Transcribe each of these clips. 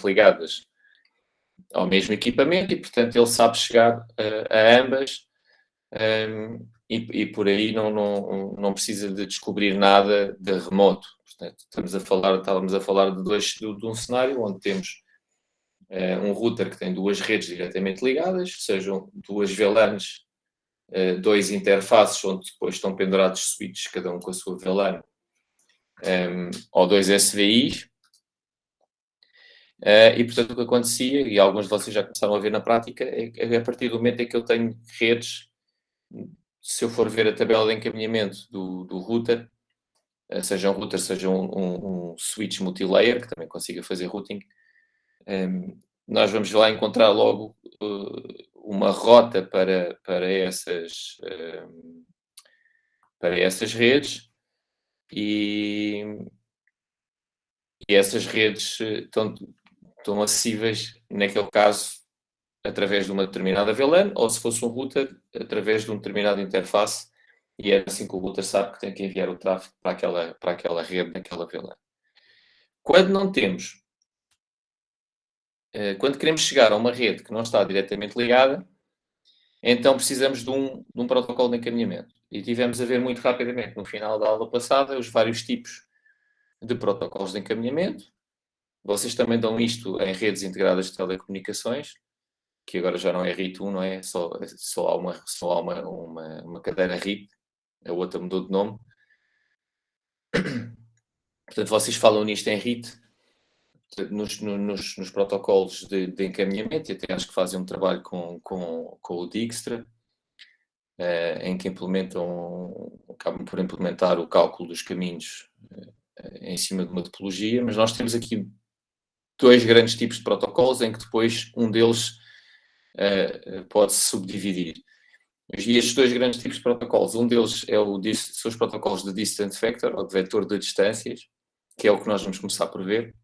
diretamente ligadas ao mesmo equipamento e, portanto, ele sabe chegar a ambas e por aí não precisa de descobrir nada de remoto. Portanto, estávamos a falar de um cenário onde temos um router que tem duas redes diretamente ligadas, sejam duas VLANs, dois interfaces onde depois estão pendurados switches, cada um com a sua VLAN, ou dois SVIs. E, portanto, o que acontecia, e alguns de vocês já começaram a ver na prática, é que a partir do momento em que eu tenho redes, se eu for ver a tabela de encaminhamento do router, seja um router, seja um switch multilayer, que também consiga fazer routing, nós vamos lá encontrar logo uma rota para essas redes e essas redes estão acessíveis, naquele caso, através de uma determinada VLAN, ou se fosse um router, através de uma determinada interface, e é assim que o router sabe que tem que enviar o tráfego para aquela rede, naquela VLAN. Quando não temos, quando queremos chegar a uma rede que não está diretamente ligada, então precisamos de um protocolo de encaminhamento. E tivemos a ver muito rapidamente, no final da aula passada, os vários tipos de protocolos de encaminhamento. Vocês também dão isto em redes integradas de telecomunicações, que agora já não é RIT1, não é? Só há uma cadeira RIT, a outra mudou de nome. Portanto, vocês falam nisto em RIT, nos protocolos de encaminhamento, e até acho que fazem um trabalho com o Dijkstra, em que acabam por implementar o cálculo dos caminhos em cima de uma topologia, mas nós temos aqui dois grandes tipos de protocolos, em que depois um deles pode-se subdividir. E estes dois grandes tipos de protocolos, um deles são os protocolos de distance vector, ou de vetor de distâncias, que é o que nós vamos começar por ver.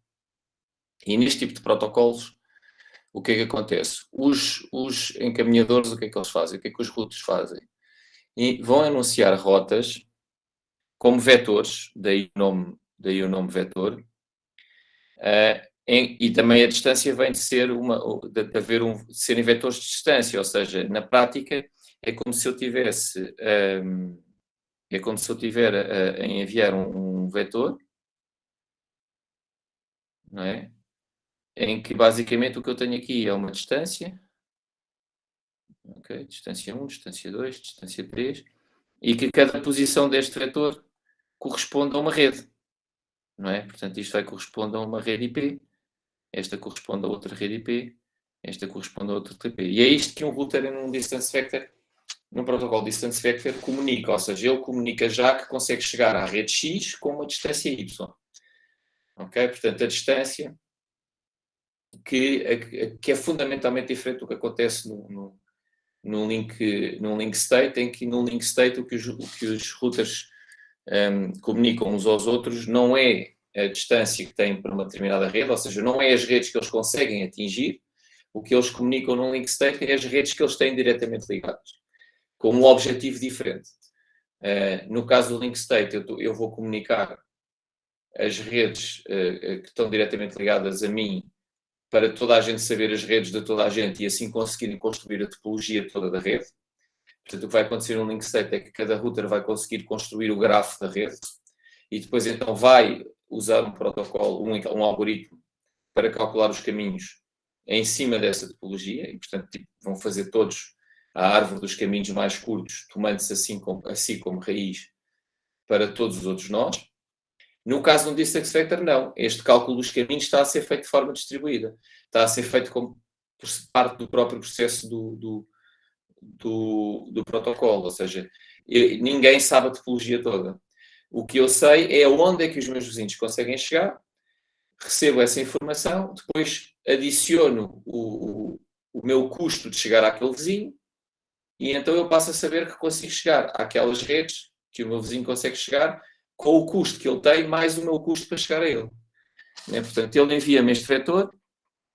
E neste tipo de protocolos, o que é que acontece? Os encaminhadores, o que é que eles fazem? O que é que os routers fazem? E vão anunciar rotas como vetores, daí o nome vetor, e também a distância vem de serem vetores de distância, ou seja, na prática é como se eu tivesse a enviar um vetor, não é? Em que basicamente o que eu tenho aqui é uma distância, ok? Distância 1, distância 2, distância 3, e que cada posição deste vetor corresponde a uma rede, não é? Portanto, isto vai corresponder a uma rede IP, esta corresponde a outra rede IP, esta corresponde a outra IP. E é isto que um router num protocolo distance vector comunica, ou seja, ele comunica já que consegue chegar à rede X com uma distância Y. Ok? Portanto, a distância que é fundamentalmente diferente do que acontece num link state, em que num link state o que os routers comunicam uns aos outros não é a distância que têm para uma determinada rede, ou seja, não é as redes que eles conseguem atingir. O que eles comunicam num link state é as redes que eles têm diretamente ligadas, com um objetivo diferente. No caso do link state, eu vou comunicar as redes que estão diretamente ligadas a mim, para toda a gente saber as redes de toda a gente e assim conseguirem construir a topologia toda da rede. Portanto, o que vai acontecer no link state é que cada router vai conseguir construir o grafo da rede e depois então vai usar um protocolo, um algoritmo para calcular os caminhos em cima dessa topologia e, portanto, vão fazer todos a árvore dos caminhos mais curtos, tomando-se assim como raiz para todos os outros nós. No caso de um distance vector, não. Este cálculo dos caminhos está a ser feito de forma distribuída. Está a ser feito como parte do próprio processo do protocolo. Ou seja, ninguém sabe a topologia toda. O que eu sei é onde é que os meus vizinhos conseguem chegar, recebo essa informação, depois adiciono o meu custo de chegar àquele vizinho e então eu passo a saber que consigo chegar àquelas redes que o meu vizinho consegue chegar com o custo que ele tem, mais o meu custo para chegar a ele. Portanto, ele envia-me este vetor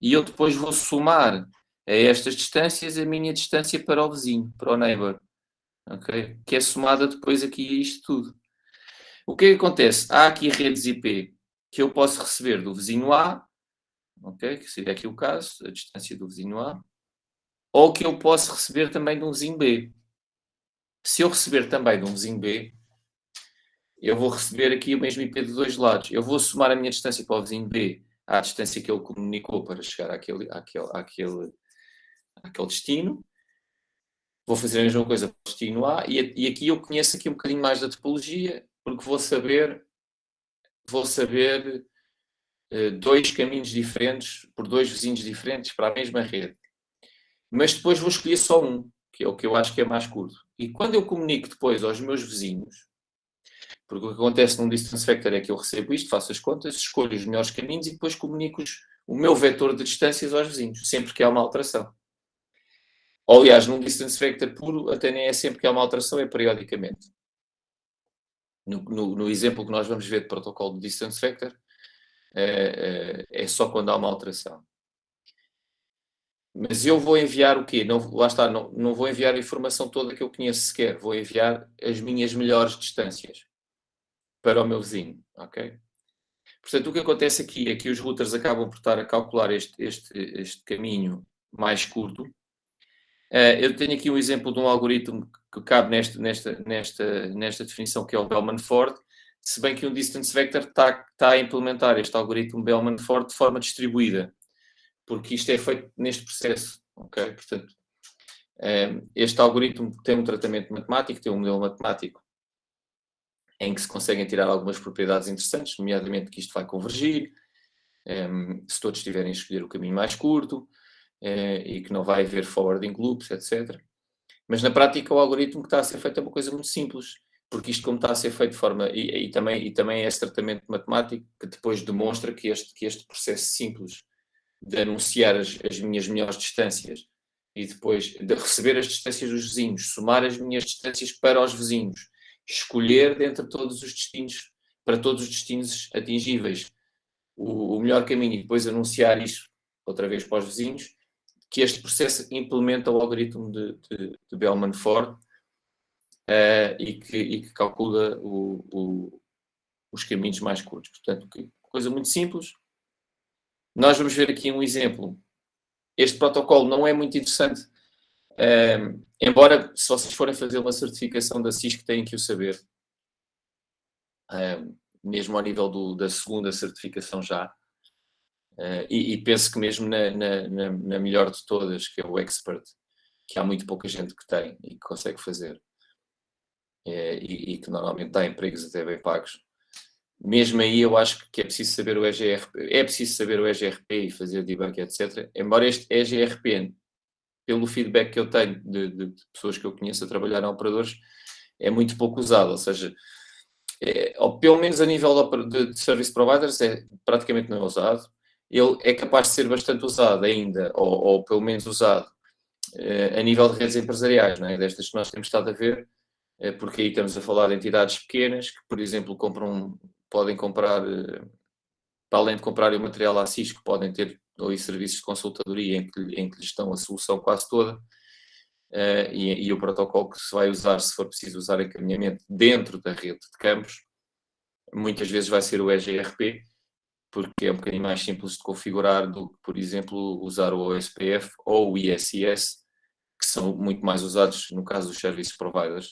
e eu depois vou somar a estas distâncias a minha distância para o vizinho, para o neighbor. Okay? Que é somada depois aqui a isto tudo. O que é que acontece? Há aqui redes IP que eu posso receber do vizinho A, ok? Que seria aqui o caso, a distância do vizinho A, ou que eu posso receber também de um vizinho B. Se eu receber também de um vizinho B, eu vou receber aqui o mesmo IP de dois lados. Eu vou somar a minha distância para o vizinho B à distância que ele comunicou para chegar àquele destino. Vou fazer a mesma coisa para o destino A e aqui eu conheço aqui um bocadinho mais da topologia, porque vou saber dois caminhos diferentes por dois vizinhos diferentes para a mesma rede. Mas depois vou escolher só um, que é o que eu acho que é mais curto. E quando eu comunico depois aos meus vizinhos, porque o que acontece num distance vector é que eu recebo isto, faço as contas, escolho os melhores caminhos e depois comunico o meu vetor de distâncias aos vizinhos, sempre que há uma alteração. Ou, aliás, num distance vector puro, até nem é sempre que há uma alteração, é periodicamente. No exemplo que nós vamos ver de protocolo de distance vector, é só quando há uma alteração. Mas eu vou enviar o quê? Não, lá está, não vou enviar a informação toda que eu conheço sequer, vou enviar as minhas melhores distâncias para o meu vizinho, ok? Portanto, o que acontece aqui é que os routers acabam por estar a calcular este caminho mais curto. Eu tenho aqui um exemplo de um algoritmo que cabe nesta definição, que é o Bellman-Ford, se bem que um distance vector está a implementar este algoritmo Bellman-Ford de forma distribuída, porque isto é feito neste processo, ok? Portanto, este algoritmo tem um tratamento matemático, tem um modelo matemático em que se conseguem tirar algumas propriedades interessantes, nomeadamente que isto vai convergir, se todos estiverem a escolher o caminho mais curto, e que não vai haver forwarding loops, etc. Mas na prática o algoritmo que está a ser feito é uma coisa muito simples, porque isto como está a ser feito de forma, e também é esse tratamento matemático que depois demonstra que este processo simples de anunciar as minhas melhores distâncias e depois de receber as distâncias dos vizinhos, somar as minhas distâncias para os vizinhos, escolher dentre todos os destinos, para todos os destinos atingíveis, o melhor caminho e depois anunciar isso outra vez para os vizinhos, que este processo implementa o algoritmo de Bellman-Ford e que calcula os caminhos mais curtos. Portanto, coisa muito simples. Nós vamos ver aqui um exemplo. Este protocolo não é muito interessante, embora, se vocês forem fazer uma certificação da Cisco, têm que o saber. Mesmo ao nível da segunda certificação já. E penso que mesmo na melhor de todas, que é o Expert, que há muito pouca gente que tem e que consegue fazer. E que normalmente dá empregos até bem pagos. Mesmo aí eu acho que é preciso saber o EGRP, e fazer debug, etc. Embora este EGRP, pelo feedback que eu tenho de pessoas que eu conheço a trabalhar em operadores, é muito pouco usado, ou seja, ou pelo menos a nível de service providers praticamente não é usado. Ele é capaz de ser bastante usado ainda, ou pelo menos usado a nível de redes empresariais, não é? Destas que nós temos estado a ver, porque aí estamos a falar de entidades pequenas que, por exemplo, podem comprar, para além de comprarem o material à Cisco, podem ter serviços de consultadoria em que lhes estão a solução quase toda, e o protocolo que se vai usar, se for preciso usar encaminhamento dentro da rede de campos, muitas vezes vai ser o EGRP, porque é um bocadinho mais simples de configurar do que, por exemplo, usar o OSPF ou o ISIS, que são muito mais usados no caso dos service providers,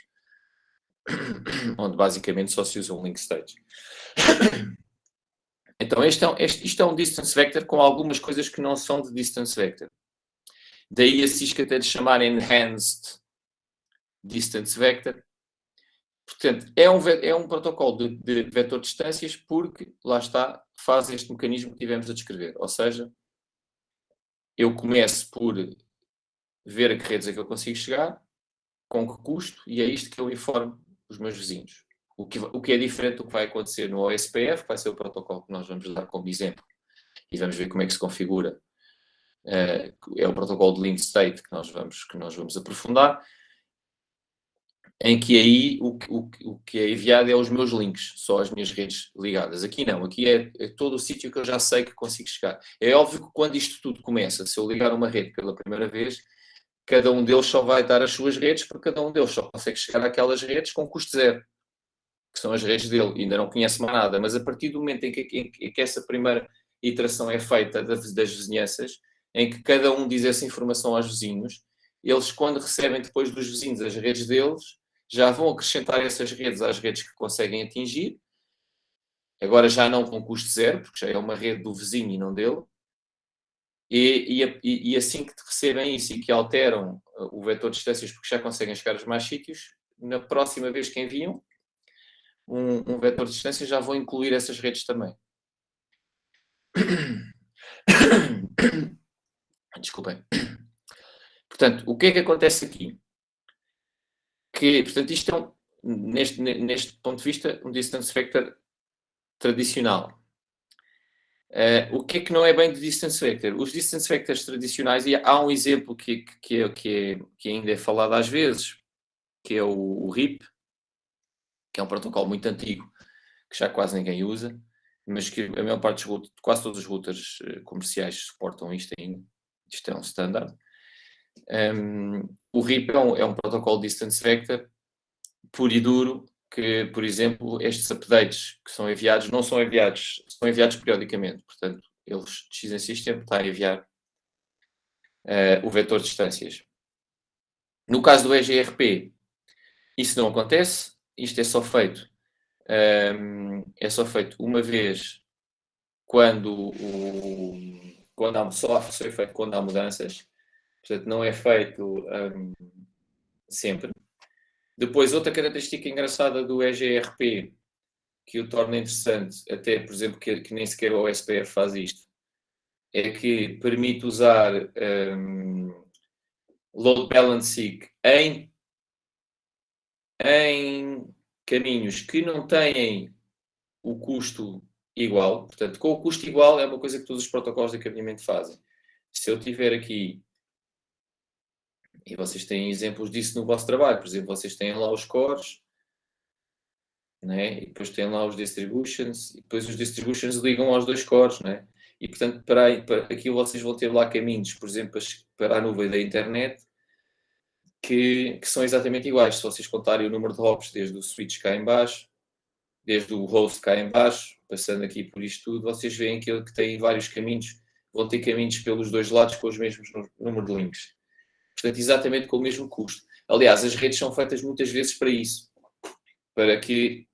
onde basicamente só se usa um link state. Então, isto é um distance vector com algumas coisas que não são de distance vector. Daí a Cisco até de chamar Enhanced Distance Vector. Portanto, é um protocolo de vetor de distâncias porque, lá está, faz este mecanismo que tivemos a descrever. Ou seja, eu começo por ver a que redes é que eu consigo chegar, com que custo, e é isto que eu informo os meus vizinhos. O que é diferente do que vai acontecer no OSPF, que vai ser o protocolo que nós vamos dar como exemplo, e vamos ver como é que se configura. É o protocolo de link state que nós vamos aprofundar, em que aí o que é enviado é os meus links, só as minhas redes ligadas. Aqui não, aqui é todo o sítio que eu já sei que consigo chegar. É óbvio que quando isto tudo começa, se eu ligar uma rede pela primeira vez, cada um deles só vai dar as suas redes, porque cada um deles só consegue chegar àquelas redes com custo zero, que são as redes dele, ainda não conhece mais nada. Mas a partir do momento em que essa primeira, iteração é feita das vizinhanças, em que cada um diz essa informação aos vizinhos, eles, quando recebem depois dos vizinhos as redes deles, já vão acrescentar essas redes às redes que conseguem atingir, agora já não com custo zero, porque já é uma rede do vizinho e não dele, e assim que recebem isso e que alteram o vetor de distâncias porque já conseguem chegar aos mais sítios, na próxima vez que enviam um vetor de distância já vão incluir essas redes também. Desculpem. Portanto, o que é que acontece aqui? Portanto, isto é, neste ponto de vista, um distance vector tradicional. O que é que não é bem de distance vector? Os distance vectors tradicionais, e há um exemplo que ainda é falado às vezes, que é o RIP, que é um protocolo muito antigo, que já quase ninguém usa, mas que a maior parte dos quase todos os routers comerciais suportam isto ainda. Isto é um standard. O RIP é um protocolo distance vector puro e duro, que, por exemplo, estes updates que são enviados, não são enviados, são enviados periodicamente. Portanto, eles, de X em X tempo, está a enviar o vetor de distâncias. No caso do EGRP, isso não acontece. Isto é só feito uma vez quando só foi feito quando há mudanças. Portanto, não é feito sempre. Depois, outra característica engraçada do EGRP, que o torna interessante, até, por exemplo, que nem sequer o OSPF faz isto, é que permite usar load balancing em caminhos que não têm o custo igual. Portanto, com o custo igual é uma coisa que todos os protocolos de encaminhamento fazem. Se eu tiver aqui, e vocês têm exemplos disso no vosso trabalho, por exemplo, vocês têm lá os cores, né? E depois têm lá os distributions, e depois os distributions ligam aos dois cores, né? E portanto, para aqui vocês vão ter lá caminhos, por exemplo, para a nuvem da internet, que são exatamente iguais. Se vocês contarem o número de hops desde o switch cá em baixo, desde o host cá em baixo, passando aqui por isto tudo, vocês veem que tem vários caminhos, vão ter caminhos pelos dois lados com os mesmos número de links. Portanto, exatamente com o mesmo custo. Aliás, as redes são feitas muitas vezes para isso, para que,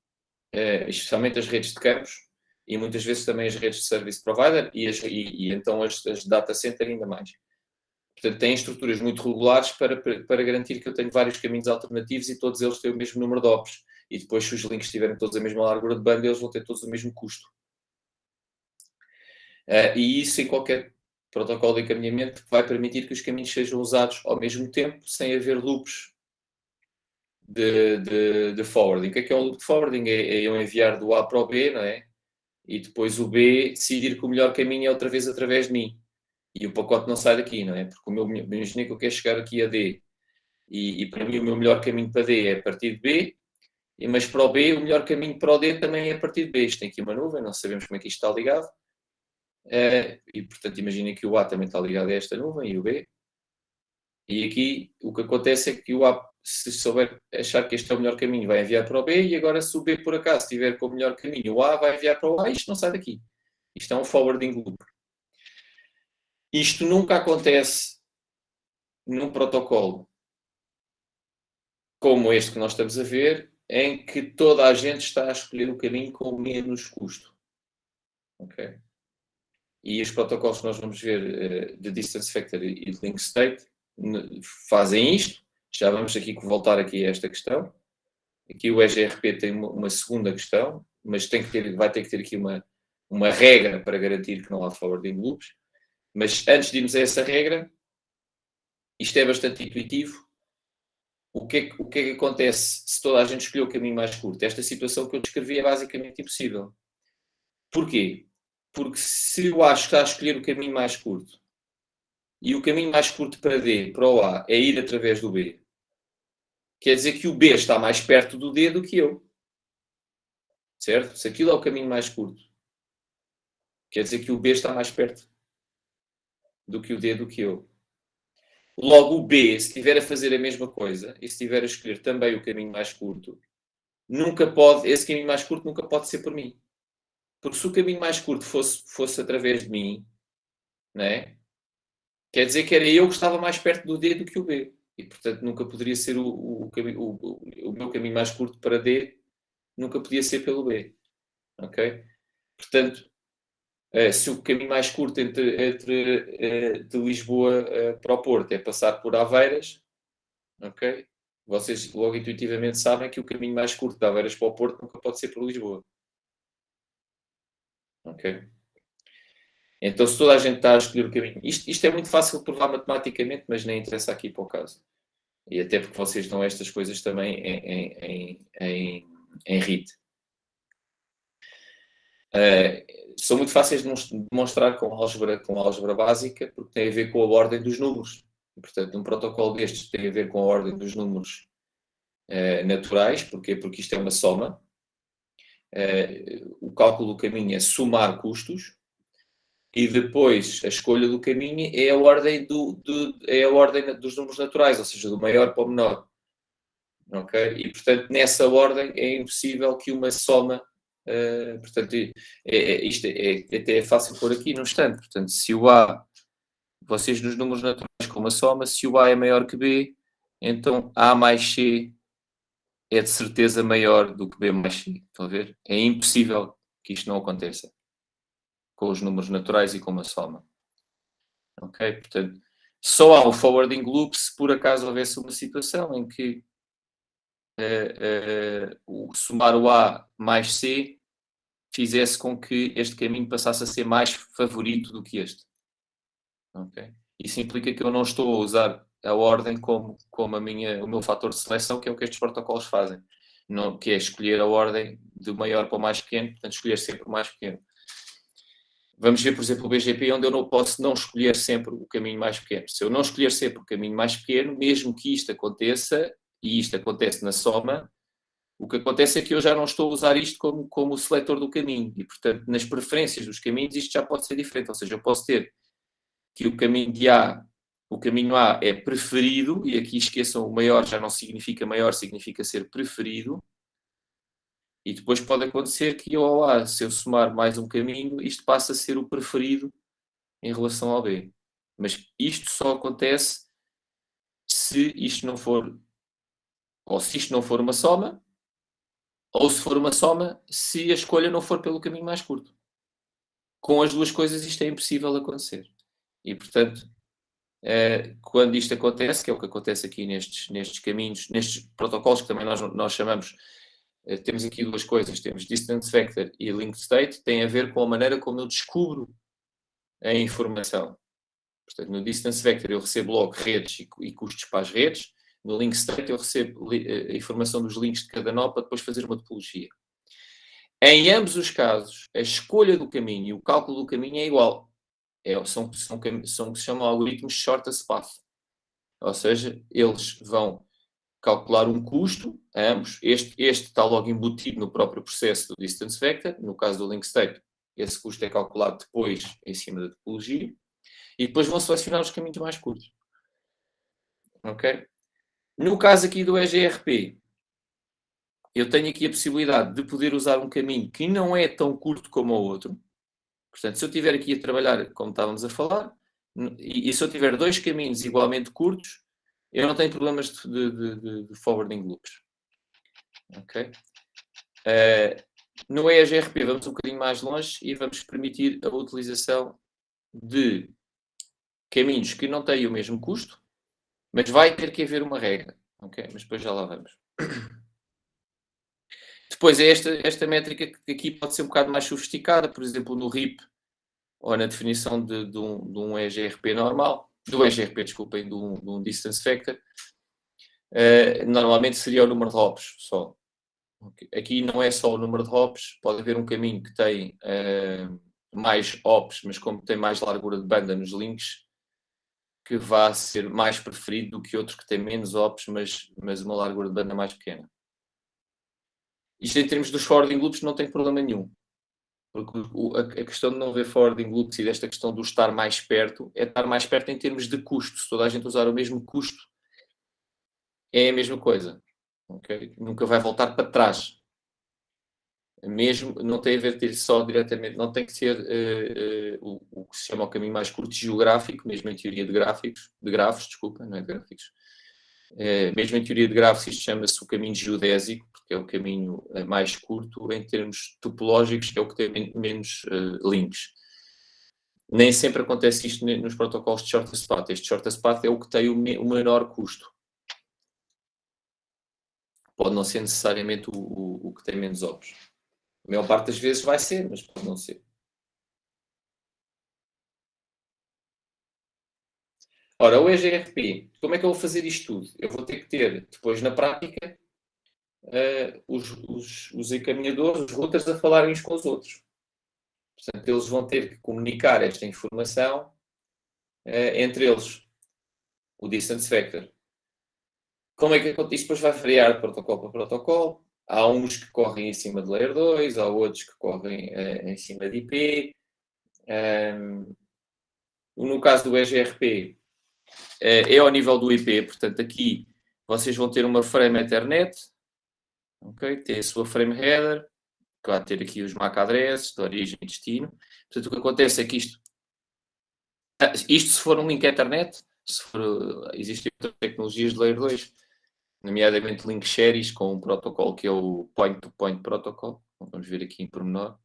especialmente as redes de campos, e muitas vezes também as redes de service provider, e então as data center ainda mais. Portanto, têm estruturas muito regulares para garantir que eu tenho vários caminhos alternativos e todos eles têm o mesmo número de hops. E depois, se os links tiverem todos a mesma largura de banda, eles vão ter todos o mesmo custo. E isso, em qualquer protocolo de encaminhamento, vai permitir que os caminhos sejam usados ao mesmo tempo, sem haver loops de forwarding. O que é um loop de forwarding? É eu enviar do A para o B, não é? E depois o B decidir que o melhor caminho é outra vez através de mim. E o pacote não sai daqui, não é? Porque imagina que eu quero chegar aqui a D. E para mim o meu melhor caminho para D é a partir de B, mas para o B o melhor caminho para o D também é a partir de B. Isto tem aqui uma nuvem, não sabemos como é que isto está ligado. E portanto imagina que o A também está ligado a esta nuvem e o B. E aqui o que acontece é que o A, se souber achar que este é o melhor caminho, vai enviar para o B, e agora se o B por acaso estiver com o melhor caminho, o A vai enviar para o A, e isto não sai daqui. Isto é um forwarding loop. Isto nunca acontece num protocolo como este que nós estamos a ver, em que toda a gente está a escolher o caminho com menos custo. Ok? E os protocolos que nós vamos ver de Distance Vector e de Link State fazem isto. Já vamos aqui voltar aqui a esta questão. Aqui o EGRP tem uma segunda questão, mas vai ter que ter aqui uma regra para garantir que não há forwarding loops. Mas antes de irmos a essa regra, isto é bastante intuitivo. O que é que acontece se toda a gente escolher o caminho mais curto? Esta situação que eu descrevi é basicamente impossível. Porquê? Porque se eu acho que está a escolher o caminho mais curto e o caminho mais curto para D, para o A, é ir através do B, quer dizer que o B está mais perto do D do que eu. Certo? Se aquilo é o caminho mais curto, quer dizer que o B está mais perto do que o D do que eu. Logo, o B, se estiver a fazer a mesma coisa e se estiver a escolher também o caminho mais curto, esse caminho mais curto nunca pode ser por mim. Porque se o caminho mais curto fosse através de mim, né? Quer dizer que era eu que estava mais perto do D do que o B. E, portanto, nunca poderia ser o meu caminho mais curto para D, nunca podia ser pelo B. Ok? Portanto, se o caminho mais curto de Lisboa para o Porto é passar por Aveiras, ok? Vocês logo intuitivamente sabem que o caminho mais curto de Aveiras para o Porto nunca pode ser por Lisboa. Ok? Então, se toda a gente está a escolher o caminho... Isto é muito fácil de provar matematicamente, mas nem interessa aqui para o caso. E até porque vocês dão estas coisas também em RIT. São muito fáceis de demonstrar com álgebra básica, porque tem a ver com a ordem dos números. E, portanto, um protocolo destes tem a ver com a ordem dos números naturais. Porquê? Porque isto é uma soma. O cálculo do caminho é somar custos. E depois, a escolha do caminho é a ordem, é a ordem dos números naturais, ou seja, do maior para o menor. Okay? E, portanto, nessa ordem é impossível que uma soma... portanto, isto até é fácil pôr aqui no instante. Portanto, se o A, vocês nos números naturais com uma soma, se o A é maior que B, então A mais C é de certeza maior do que B mais C. Estão a ver? É impossível que isto não aconteça com os números naturais e com uma soma. Ok? Portanto, só há o forwarding loop se por acaso houvesse uma situação em que o somar o A mais C fizesse com que este caminho passasse a ser mais favorito do que este. Okay? Isso implica que eu não estou a usar a ordem como o meu fator de seleção, que é o que estes protocolos fazem. Não, que é escolher a ordem do maior para o mais pequeno, portanto, escolher sempre o mais pequeno. Vamos ver, por exemplo, o BGP, onde eu não posso não escolher sempre o caminho mais pequeno. Se eu não escolher sempre o caminho mais pequeno, mesmo que isto aconteça, e isto acontece na soma, o que acontece é que eu já não estou a usar isto como o seletor do caminho. E, portanto, nas preferências dos caminhos, isto já pode ser diferente. Ou seja, eu posso ter que o caminho de A, o caminho A é preferido, e aqui esqueçam, o maior já não significa maior, significa ser preferido. E depois pode acontecer que eu ao A, se eu somar mais um caminho, isto passa a ser o preferido em relação ao B. Mas isto só acontece se isto não for, ou se isto não for uma soma, ou se for uma soma, se a escolha não for pelo caminho mais curto. Com as duas coisas isto é impossível acontecer. E, portanto, quando isto acontece, que é o que acontece aqui nestes caminhos, nestes protocolos que também nós chamamos, temos aqui duas coisas, temos distance vector e linked state, tem a ver com a maneira como eu descubro a informação. Portanto, no distance vector eu recebo logo redes e custos para as redes, no link state eu recebo a informação dos links de cada nó para depois fazer uma topologia. Em ambos os casos, a escolha do caminho e o cálculo do caminho é igual. São que se chamam algoritmos shortest path. Ou seja, eles vão calcular um custo, ambos. Este está logo embutido no próprio processo do distance vector. No caso do link state, esse custo é calculado depois em cima da topologia. E depois vão selecionar os caminhos mais curtos. Ok? No caso aqui do EGRP, eu tenho aqui a possibilidade de poder usar um caminho que não é tão curto como o outro. Portanto, se eu estiver aqui a trabalhar, como estávamos a falar, e se eu tiver dois caminhos igualmente curtos, eu não tenho problemas de forwarding loops. Ok? No EGRP vamos um bocadinho mais longe e vamos permitir a utilização de caminhos que não têm o mesmo custo, mas vai ter que haver uma regra. Ok? Mas depois já lá vamos. Depois é esta métrica que aqui pode ser um bocado mais sofisticada, por exemplo, no RIP, ou na definição de um EGRP normal, do EGRP, desculpem, de um distance vector, normalmente seria o número de hops só. Okay. Aqui não é só o número de hops, pode haver um caminho que tem mais hops, mas como tem mais largura de banda nos links, que vá ser mais preferido do que outro que tem menos hops, mas uma largura de banda mais pequena. Isto em termos dos forwarding loops não tem problema nenhum. Porque a questão de não ver forwarding loops e desta questão do estar mais perto é estar mais perto em termos de custo. Se toda a gente usar o mesmo custo, é a mesma coisa. Okay? Nunca vai voltar para trás. mesmo, não tem a ver ter só diretamente, não tem que ser o que se chama o caminho mais curto geográfico, mesmo em teoria de grafos, desculpa, não é de gráficos. Mesmo em teoria de grafos, isto chama-se o caminho geodésico, porque é o caminho mais curto em termos topológicos, que é o que tem menos links. Nem sempre acontece isto nos protocolos de shortest path. Este shortest path é o que tem o menor custo. Pode não ser necessariamente o que tem menos obs. A maior parte das vezes vai ser, mas pode não ser. Ora, o EGRP, como é que eu vou fazer isto tudo? Eu vou ter que ter, depois na prática, os encaminhadores, os routers a falarem uns com os outros. Portanto, eles vão ter que comunicar esta informação entre eles, o distance vector. Como é que acontece? Isto depois vai variar de protocolo para protocolo. Há uns que correm em cima de Layer 2, há outros que correm em cima de IP. No caso do EGRP, é ao nível do IP, portanto, aqui vocês vão ter uma frame Ethernet, okay? Tem a sua frame header, que vai ter aqui os MAC addresses de origem e destino. Portanto, o que acontece é que isto se for um link Ethernet, existem outras tecnologias de Layer 2, nomeadamente link shares com um protocolo que é o Point-to-Point Protocol, vamos ver aqui em pormenor,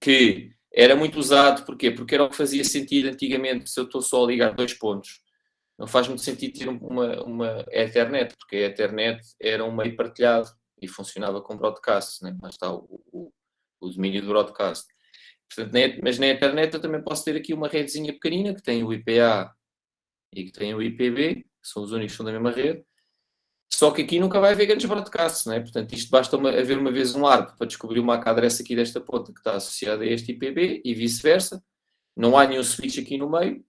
que era muito usado, porquê? Porque era o que fazia sentido antigamente, se eu estou só a ligar 2 pontos. Não faz muito sentido ter uma Ethernet, porque a Ethernet era um meio partilhado e funcionava com broadcast, né? Lá está o domínio do broadcast. Portanto, mas na Ethernet eu também posso ter aqui uma redezinha pequenina que tem o IPA e que tem o IPB, que são os únicos que são da mesma rede, só que aqui nunca vai haver grandes broadcasts, não é? Portanto, isto basta haver uma vez um ARP para descobrir uma MAC address aqui desta ponta que está associada a este IPB e vice-versa. Não há nenhum switch aqui no meio,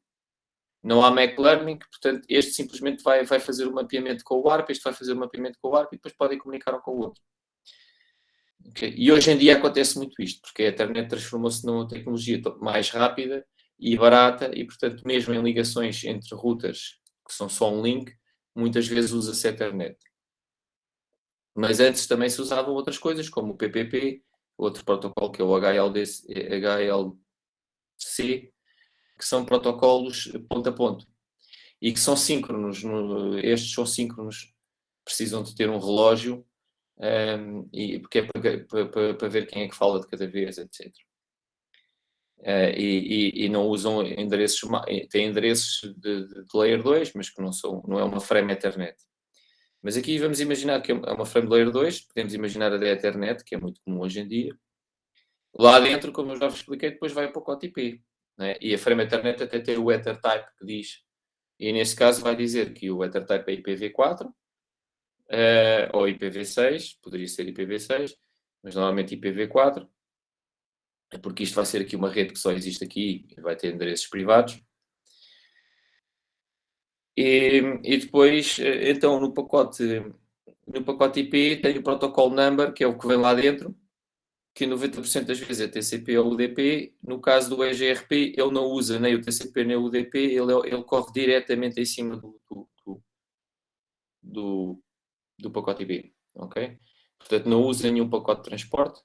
não há MAC learning, portanto, este simplesmente vai fazer o mapeamento com o ARP, este vai fazer o mapeamento com o ARP e depois podem comunicar um com o outro. Okay? E hoje em dia acontece muito isto, porque a Ethernet transformou-se numa tecnologia mais rápida e barata e, portanto, mesmo em ligações entre routers que são só um link, muitas vezes usa-se a Ethernet. Mas antes também se usavam outras coisas, como o PPP, outro protocolo que é o HLC, que são protocolos ponto a ponto e que são síncronos. Estes são síncronos, precisam de ter um relógio, porque é para ver quem é que fala de cada vez, etc. E não usam endereços, têm endereços de Layer 2, mas que não é uma frame Ethernet. Mas aqui vamos imaginar que é uma frame Layer 2, podemos imaginar a da Ethernet, que é muito comum hoje em dia. Lá dentro, como eu já vos expliquei, depois vai o pacote IP. Né? E a frame Ethernet até tem o EtherType que diz, e nesse caso vai dizer que o EtherType é IPv4 ou IPv6, poderia ser IPv6, mas normalmente IPv4, porque isto vai ser aqui uma rede que só existe aqui e vai ter endereços privados. E depois, então, no pacote IP tem o protocolo number, que é o que vem lá dentro, que 90% das vezes é TCP ou UDP. No caso do EGRP, ele não usa nem o TCP nem o UDP, ele corre diretamente em cima do pacote IP, ok? Portanto, não usa nenhum pacote de transporte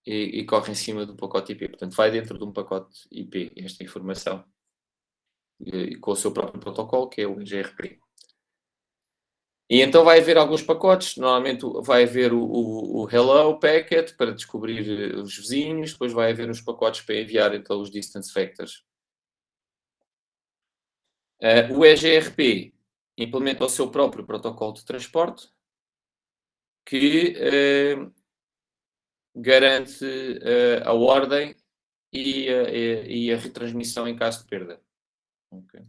e corre em cima do pacote IP. Portanto, vai dentro de um pacote IP esta informação com o seu próprio protocolo, que é o EGRP. E então vai haver alguns pacotes, normalmente vai haver o Hello Packet para descobrir os vizinhos, depois vai haver uns pacotes para enviar então os Distance Vectors. O EGRP implementa o seu próprio protocolo de transporte que garante a ordem e a retransmissão em caso de perda. Okay.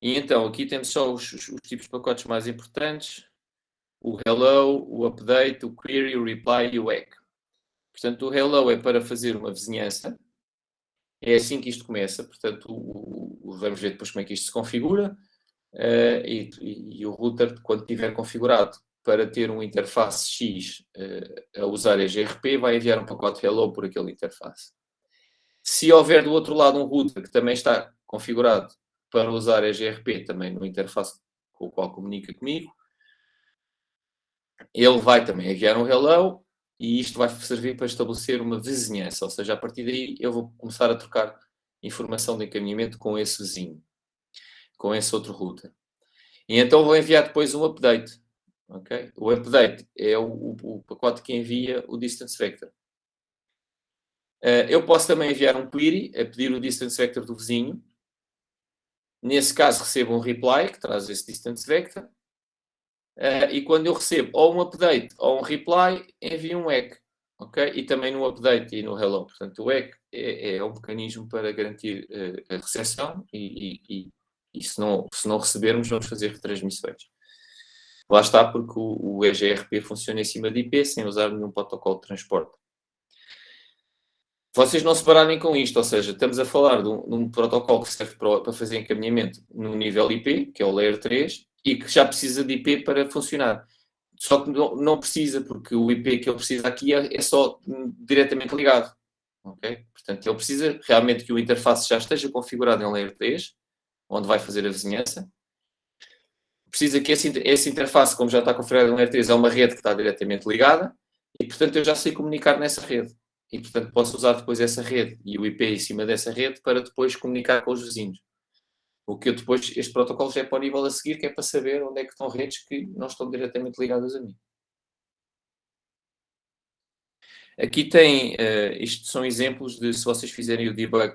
E então, aqui temos só os tipos de pacotes mais importantes. O hello, o update, o query, o reply e o echo. Portanto, o hello é para fazer uma vizinhança. É assim que isto começa. Portanto, vamos ver depois como é que isto se configura. E o router, quando estiver configurado para ter uma interface X a usar EGRP, vai enviar um pacote hello por aquele interface. Se houver do outro lado um router que também está configurado para usar EGRP também no interface com o qual comunica comigo, ele vai também enviar um hello e isto vai servir para estabelecer uma vizinhança, ou seja, a partir daí eu vou começar a trocar informação de encaminhamento com esse vizinho, com esse outro router. E então vou enviar depois um update. Okay? O update é o pacote que envia o distance vector. Eu posso também enviar um query a pedir o distance vector do vizinho. Nesse caso recebo um reply que traz esse distance vector. E quando eu recebo ou um update ou um reply, envio um echo. Okay? E também no update e no hello. Portanto, o echo é um mecanismo para garantir a recepção e se não recebermos, vamos fazer retransmissões. Lá está, porque o EGRP funciona em cima de IP sem usar nenhum protocolo de transporte. Vocês não se pararem com isto, ou seja, estamos a falar de um protocolo que serve para fazer encaminhamento no nível IP, que é o Layer 3, e que já precisa de IP para funcionar. Só que não precisa, porque o IP que ele precisa aqui é só diretamente ligado. Okay? Portanto, ele precisa realmente que o interface já esteja configurado em Layer 3, onde vai fazer a vizinhança. Precisa que essa interface, como já está configurada em Layer 3, é uma rede que está diretamente ligada, e portanto eu já sei comunicar nessa rede. E, portanto, posso usar depois essa rede e o IP em cima dessa rede para depois comunicar com os vizinhos. O que eu depois, este protocolo já é para o nível a seguir, que é para saber onde é que estão redes que não estão diretamente ligadas a mim. Aqui tem, isto são exemplos de se vocês fizerem o debug,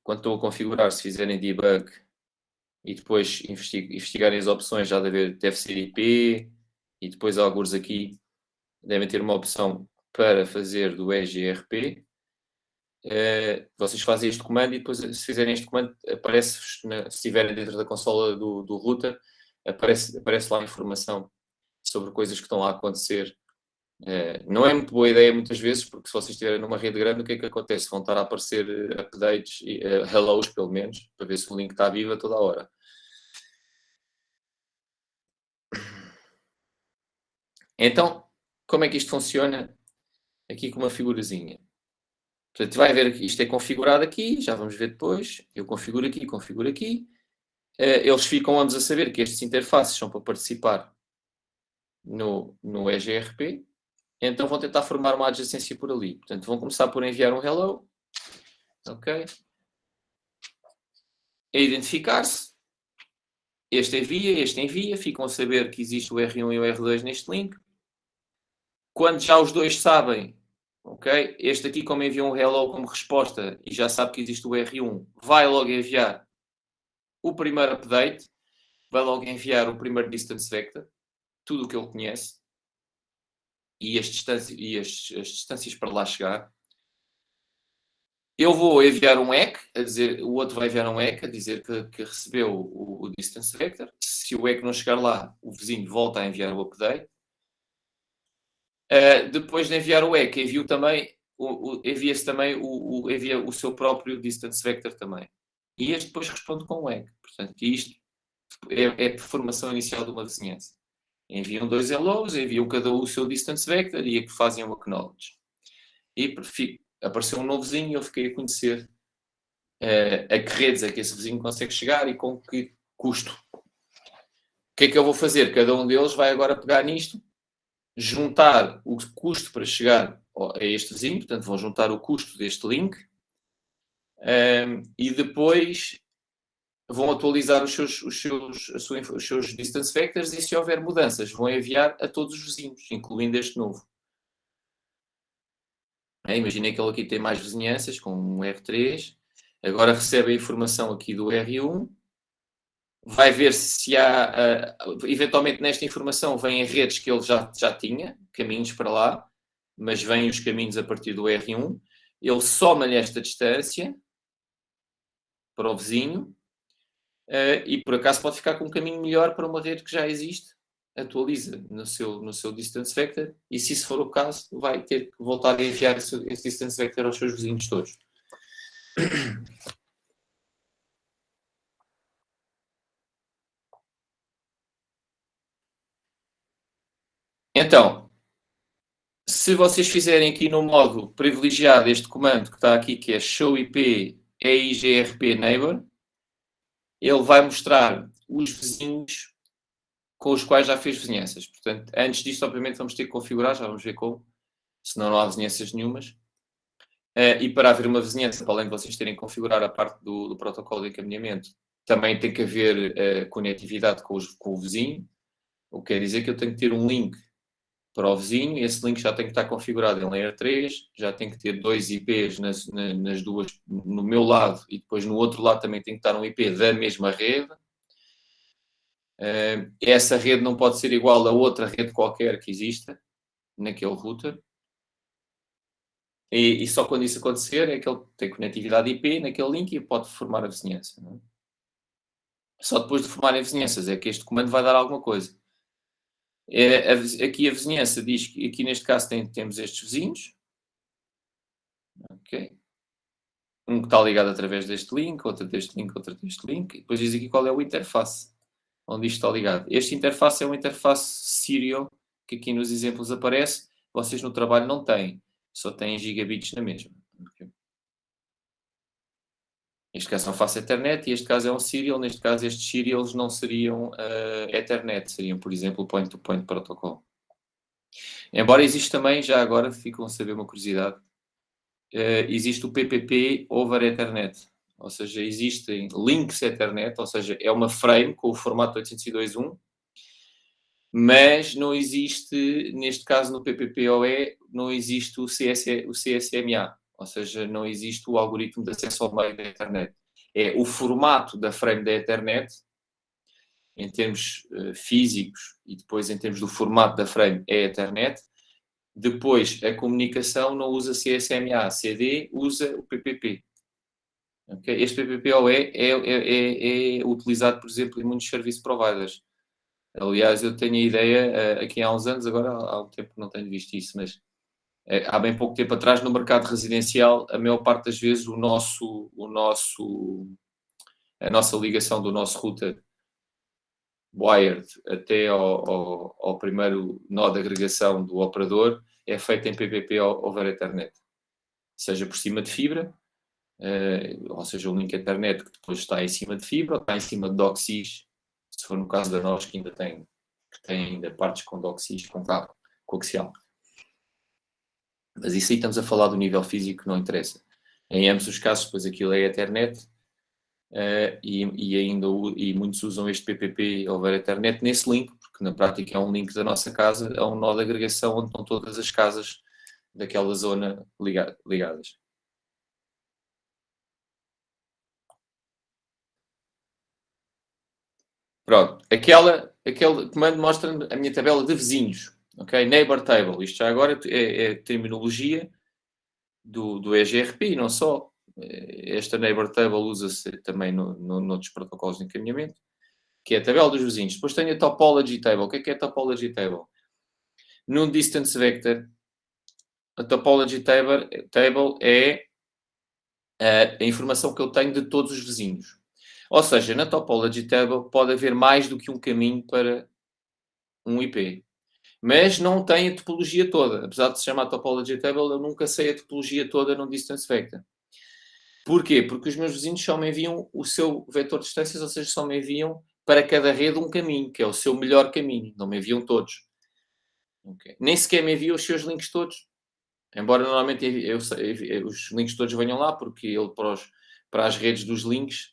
quando estou a configurar, se fizerem debug e depois investigarem as opções, já deve ser IP, e depois alguns aqui devem ter uma opção para fazer do EGRP. Vocês fazem este comando e depois, se fizerem este comando, aparece, se estiverem dentro da consola do router, aparece lá a informação sobre coisas que estão lá a acontecer. Não é muito boa ideia muitas vezes, porque se vocês estiverem numa rede grande, o que é que acontece? Vão estar a aparecer updates, hellos pelo menos, para ver se o link está vivo a toda a hora. Então, como é que isto funciona? Aqui com uma figurazinha. Portanto, vai ver que isto é configurado aqui, já vamos ver depois. Eu configuro aqui. Eles ficam ambos a saber que estes interfaces são para participar no EGRP. Então vão tentar formar uma adjacência por ali. Portanto, vão começar por enviar um hello. Ok? É identificar-se. Este envia. Ficam a saber que existe o R1 e o R2 neste link. Quando já os dois sabem, ok? Este aqui, como enviou um hello como resposta e já sabe que existe o R1, vai logo enviar o primeiro update, vai logo enviar o primeiro distance vector, tudo o que ele conhece, e as distâncias para lá chegar. Eu vou enviar um echo, o outro vai enviar um echo a dizer que recebeu o distance vector. Se o echo não chegar lá, o vizinho volta a enviar o update. Depois de enviar o echo, envia também envia o seu próprio distance vector também. E este depois responde com o echo. Portanto, isto é a formação inicial de uma vizinhança. Enviam dois hellos, enviam cada um o seu distance vector e é que fazem o acknowledge. E apareceu um novo vizinho e eu fiquei a conhecer a que redes é que esse vizinho consegue chegar e com que custo. O que é que eu vou fazer? Cada um deles vai agora pegar nisto, juntar o custo para chegar a este vizinho, portanto vão juntar o custo deste link e depois vão atualizar os seus distance vectors e se houver mudanças vão enviar a todos os vizinhos, incluindo este novo. Imaginei que ele aqui tem mais vizinhanças com um R3, agora recebe a informação aqui do R1, vai ver se há, eventualmente nesta informação vêm redes que ele já tinha, caminhos para lá, mas vêm os caminhos a partir do R1, ele soma-lhe esta distância para o vizinho e por acaso pode ficar com um caminho melhor para uma rede que já existe, atualiza no seu distance vector e se isso for o caso vai ter que voltar a enviar esse distance vector aos seus vizinhos todos. Então, se vocês fizerem aqui no modo privilegiado este comando que está aqui, que é show IP EIGRP neighbor, ele vai mostrar os vizinhos com os quais já fez vizinhanças. Portanto, antes disto, obviamente, vamos ter que configurar, já vamos ver como, senão não há vizinhanças nenhumas. E para haver uma vizinhança, para além de vocês terem que configurar a parte do protocolo de encaminhamento, também tem que haver conectividade com o vizinho, o que quer dizer que eu tenho que ter um link para o vizinho, e esse link já tem que estar configurado em Layer 3, já tem que ter 2 IPs nas duas, no meu lado, e depois no outro lado também tem que estar um IP da mesma rede. Essa rede não pode ser igual a outra rede qualquer que exista naquele router. E só quando isso acontecer é que ele tem conectividade IP naquele link e pode formar a vizinhança. Não é? Só depois de formarem vizinhanças é que este comando vai dar alguma coisa. Aqui a vizinhança diz que, aqui neste caso temos estes vizinhos. Ok. Um que está ligado através deste link, outro deste link, outro deste link. E depois diz aqui qual é o interface onde isto está ligado. Este interface é uma interface serial que aqui nos exemplos aparece. Vocês no trabalho não têm. Só têm gigabits na mesma. Okay. Neste caso não faço Ethernet e este caso é um serial. Neste caso estes serials não seriam Ethernet, seriam, por exemplo, Point-to-Point Protocol. Embora exista também, já agora, ficam a saber uma curiosidade, existe o PPP over Ethernet. Ou seja, existem links Ethernet, ou seja, é uma frame com o formato 802.1, mas não existe, neste caso no PPPoE, não existe o CSMA. Ou seja, não existe o algoritmo de acesso ao meio da Ethernet. É o formato da frame da Ethernet, em termos físicos, e depois em termos do formato da frame é Ethernet. Depois, a comunicação não usa CSMA. CD usa o PPP. Okay? Este PPPoE é utilizado, por exemplo, em muitos service providers. Aliás, eu tenho a ideia, aqui há uns anos, agora há um tempo que não tenho visto isso, mas há bem pouco tempo atrás, no mercado residencial, a maior parte das vezes a nossa ligação do nosso router wired até ao primeiro nó de agregação do operador é feita em PPP over Ethernet. Seja por cima de fibra, ou seja, o link Ethernet que depois está em cima de fibra, ou está em cima de DOCSIS, se for no caso da nós que ainda tem ainda partes com DOCSIS, com cabo coaxial. Mas isso aí estamos a falar do nível físico que não interessa. Em ambos os casos, depois aquilo é Ethernet, e muitos usam este PPP over Ethernet nesse link, porque na prática é um link da nossa casa a um nó de agregação onde estão todas as casas daquela zona ligadas. Pronto, aquele comando mostra-me a minha tabela de vizinhos, ok? Neighbor Table, isto já agora é terminologia do EGRP e não só. Esta Neighbor Table usa-se também noutros protocolos de encaminhamento, que é a tabela dos vizinhos. Depois tenho a Topology Table. O que é a Topology Table? No Distance Vector, a Topology Table é a informação que eu tenho de todos os vizinhos. Ou seja, na Topology Table pode haver mais do que um caminho para um IP. Mas não tem a topologia toda. Apesar de se chamar Topology Table, eu nunca sei a topologia toda no Distance Vector. Porquê? Porque os meus vizinhos só me enviam o seu vetor de distâncias, ou seja, só me enviam para cada rede um caminho, que é o seu melhor caminho. Não me enviam todos. Okay. Nem sequer me enviam os seus links todos. Embora normalmente os links todos venham lá, porque ele para as redes dos links,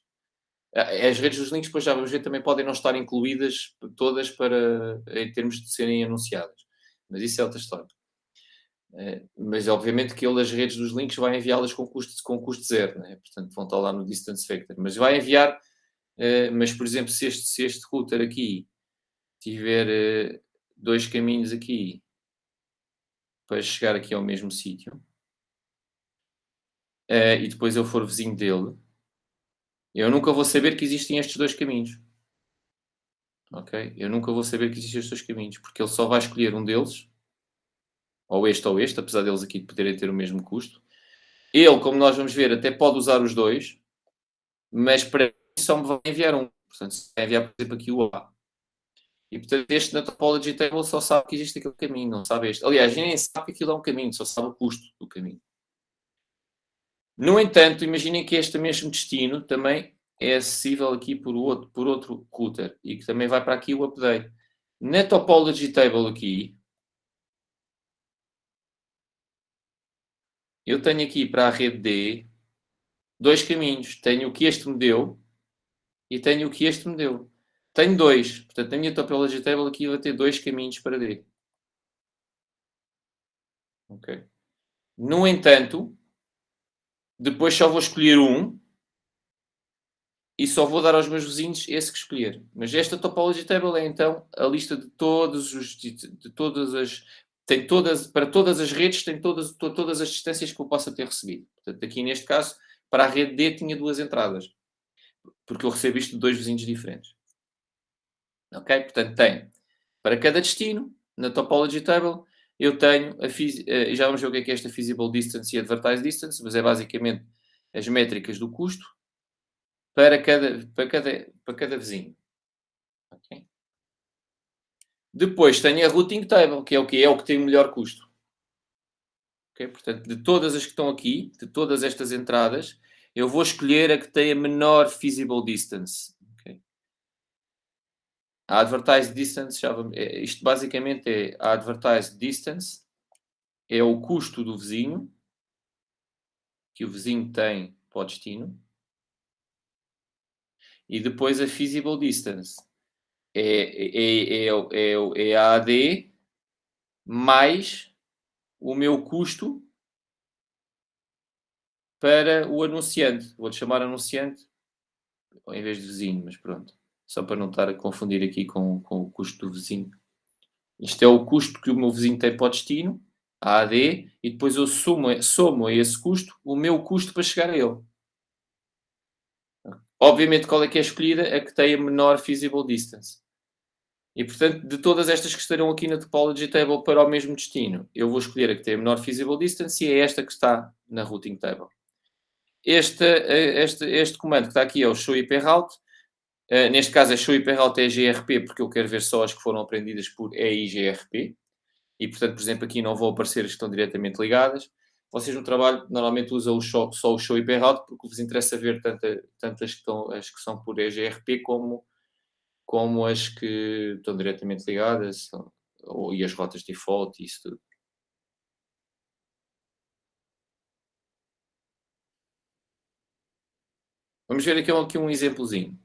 as redes dos links, depois já vamos ver, também podem não estar incluídas todas em termos de serem anunciadas. Mas isso é outra história. Mas obviamente que ele as redes dos links vai enviá-las com custo zero, né? Portanto vão estar lá no Distance Vector. Mas vai enviar, mas por exemplo, se este router aqui tiver dois caminhos aqui para chegar aqui ao mesmo sítio, e depois eu for vizinho dele, eu nunca vou saber que existem estes dois caminhos. Ok? Eu nunca vou saber que existem estes dois caminhos, porque ele só vai escolher um deles, ou este, apesar deles aqui poderem ter o mesmo custo. Ele, como nós vamos ver, até pode usar os dois, mas para mim só me vai enviar um. Portanto, se vai enviar, por exemplo, aqui o A. E, portanto, este na Topology Table só sabe que existe aquele caminho, não sabe este. Aliás, nem sabe que aquilo é um caminho, só sabe o custo do caminho. No entanto, imaginem que este mesmo destino também é acessível aqui por outro router e que também vai para aqui o update. Na topology table aqui, eu tenho aqui para a rede D dois caminhos. Tenho o que este me deu e tenho o que este me deu. Tenho dois. Portanto, na minha topology table aqui eu vou ter dois caminhos para D. Ok. No entanto, depois só vou escolher um e só vou dar aos meus vizinhos esse que escolher. Mas esta topology table é então a lista de todos os de todas as tem todas para todas as redes tem todas as distâncias que eu possa ter recebido. Portanto, aqui neste caso, para a rede D tinha duas entradas, porque eu recebo isto de dois vizinhos diferentes. Ok? Portanto, tem para cada destino, na topology table, eu tenho já vamos ver o que é esta feasible distance e advertised distance, mas é basicamente as métricas do custo para cada vizinho. Okay? Depois tenho a routing table, que é o que? É o que tem o melhor custo. Okay? Portanto, de todas as que estão aqui, de todas estas entradas, eu vou escolher a que tem a menor feasible distance. Okay? A advertised distance, isto basicamente é a advertised distance, é o custo do vizinho, que o vizinho tem para o destino, e depois a feasible distance é a AD mais o meu custo para o anunciante. Vou-lhe chamar anunciante em vez de vizinho, mas pronto. Só para não estar a confundir aqui com o custo do vizinho. Isto é o custo que o meu vizinho tem para o destino, a AD, e depois eu somo a esse custo o meu custo para chegar a ele. Obviamente, qual é que é escolhida? A que tem a menor feasible distance. E, portanto, de todas estas que estarão aqui na topology table para o mesmo destino, eu vou escolher a que tem a menor feasible distance e é esta que está na routing table. Este comando que está aqui é o show IP route. Neste caso, a show IP route é GRP, porque eu quero ver só as que foram aprendidas por EIGRP. E, portanto, por exemplo, aqui não vão aparecer as que estão diretamente ligadas. Vocês no trabalho normalmente usam só o show IP route, porque vos interessa ver tanto as que são por EGRP como as que estão diretamente ligadas, e as rotas default e isso tudo. Vamos ver aqui um exemplozinho.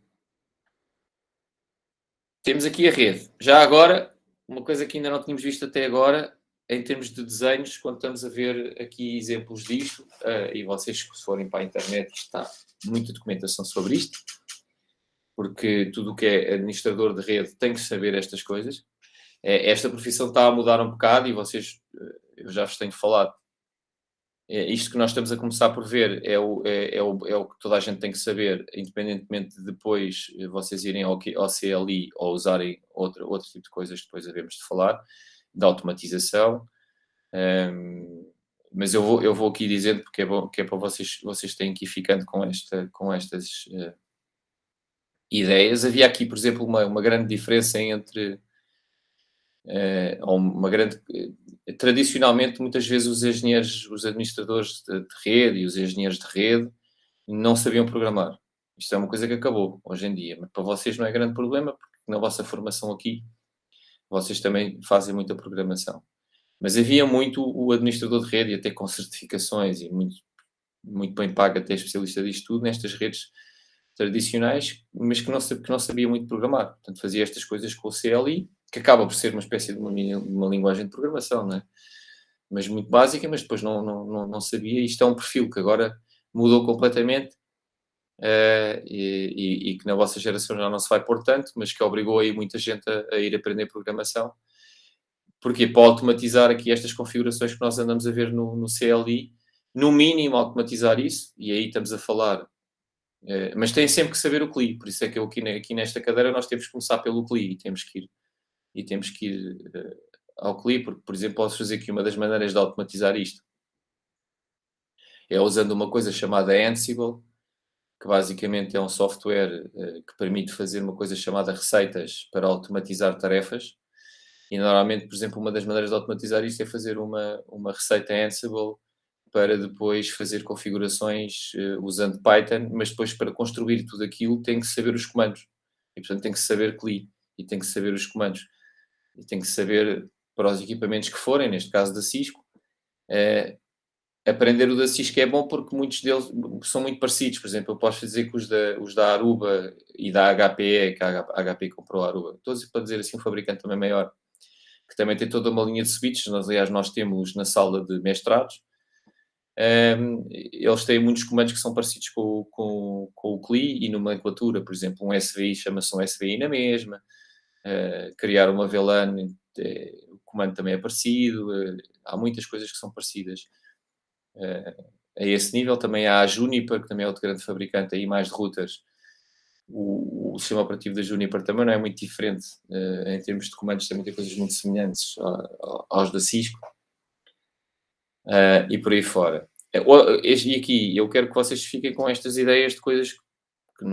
Temos aqui a rede. Já agora, uma coisa que ainda não tínhamos visto até agora, em termos de desenhos, quando estamos a ver aqui exemplos disto, e vocês se forem para a internet, está muita documentação sobre isto, porque tudo o que é administrador de rede tem que saber estas coisas. Esta profissão está a mudar um bocado e vocês, eu já vos tenho falado, isto que nós estamos a começar por ver é o que toda a gente tem que saber, independentemente de depois vocês irem ao CLI ou usarem outro tipo de coisas que depois havemos de falar, da automatização. Mas eu vou aqui dizendo porque é bom, que é para vocês terem que ir ficando com estas ideias. Havia aqui, por exemplo, uma grande diferença entre uma grande. Tradicionalmente, muitas vezes os engenheiros, os administradores de rede e os engenheiros de rede não sabiam programar. Isto é uma coisa que acabou hoje em dia, mas para vocês não é grande problema, porque na vossa formação aqui vocês também fazem muita programação. Mas havia muito o administrador de rede, e até com certificações, e muito, muito bem pago, até especialista disto tudo, nestas redes tradicionais, mas que não sabia muito programar. Portanto, fazia estas coisas com o CLI, que acaba por ser uma espécie de uma linguagem de programação, não é? Mas muito básica, mas depois não sabia. Isto é um perfil que agora mudou completamente e que na vossa geração já não se vai pôr tanto, mas que obrigou aí muita gente a ir aprender programação. Porquê? Para automatizar aqui estas configurações que nós andamos a ver no CLI, no mínimo automatizar isso, e aí estamos a falar mas têm sempre que saber o CLI, por isso é que eu aqui nesta cadeira nós temos que começar pelo CLI e temos que ir ao CLI, porque, por exemplo, posso fazer aqui uma das maneiras de automatizar isto é usando uma coisa chamada Ansible, que basicamente é um software que permite fazer uma coisa chamada receitas para automatizar tarefas. E normalmente, por exemplo, uma das maneiras de automatizar isto é fazer uma receita Ansible para depois fazer configurações usando Python, mas depois para construir tudo aquilo tem que saber os comandos. E portanto tem que saber CLI e tem que saber os comandos. e tem que saber para os equipamentos que forem, neste caso da Cisco, aprender o da Cisco é bom porque muitos deles são muito parecidos. Por exemplo, eu posso dizer que os da Aruba e da HPE, que a HP comprou a Aruba, todos para dizer assim, um fabricante também maior, que também tem toda uma linha de switches. Aliás, nós temos na sala de mestrados, eles têm muitos comandos que são parecidos com o CLI e nomenclatura. Por exemplo, um SVI chama-se um SVI na mesma. Criar uma VLAN, o comando também é parecido. Há muitas coisas que são parecidas a esse nível. Também há a Juniper, que também é outro grande fabricante aí mais de routers. O sistema operativo da Juniper também não é muito diferente em termos de comandos, tem muitas coisas muito semelhantes aos da Cisco. E por aí fora. E aqui, eu quero que vocês fiquem com estas ideias de coisas que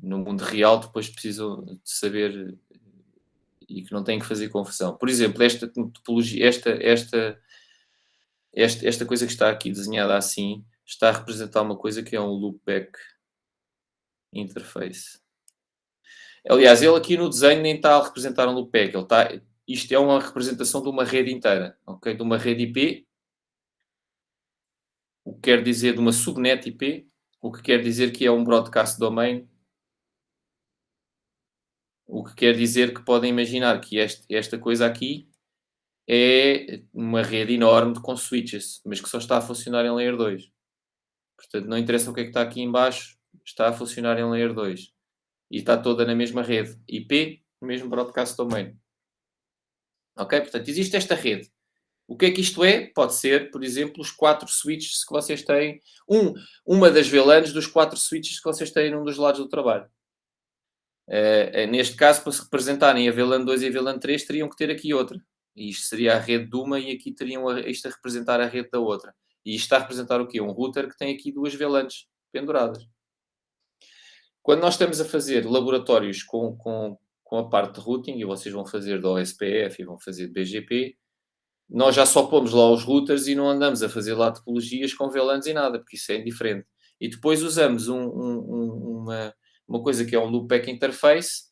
no mundo real depois precisam de saber e que não têm que fazer confusão. Por exemplo, esta topologia, esta coisa que está aqui desenhada assim, está a representar uma coisa que é um loopback interface. Aliás, ele aqui no desenho nem está a representar um loopback, isto é uma representação de uma rede inteira, ok? De uma rede IP, o que quer dizer de uma subnet IP, o que quer dizer que é um broadcast domain, o que quer dizer que podem imaginar que esta coisa aqui é uma rede enorme com switches, mas que só está a funcionar em Layer 2. Portanto, não interessa o que é que está aqui em baixo, está a funcionar em Layer 2. E está toda na mesma rede. IP, mesmo broadcast domain. Ok? Portanto, existe esta rede. O que é que isto é? Pode ser, por exemplo, os 4 switches que vocês têm. Uma das VLANs dos 4 switches que vocês têm num dos lados do trabalho. Neste caso, para se representarem a VLAN 2 e a VLAN 3, teriam que ter aqui outra. E isto seria a rede de uma e aqui teriam isto a representar a rede da outra. E isto está a representar o quê? Um router que tem aqui 2 VLANs penduradas. Quando nós estamos a fazer laboratórios com a parte de routing, e vocês vão fazer da OSPF e vão fazer de BGP, nós já só pomos lá os routers e não andamos a fazer lá topologias com VLANs e nada, porque isso é indiferente. E depois usamos uma coisa que é um loopback interface,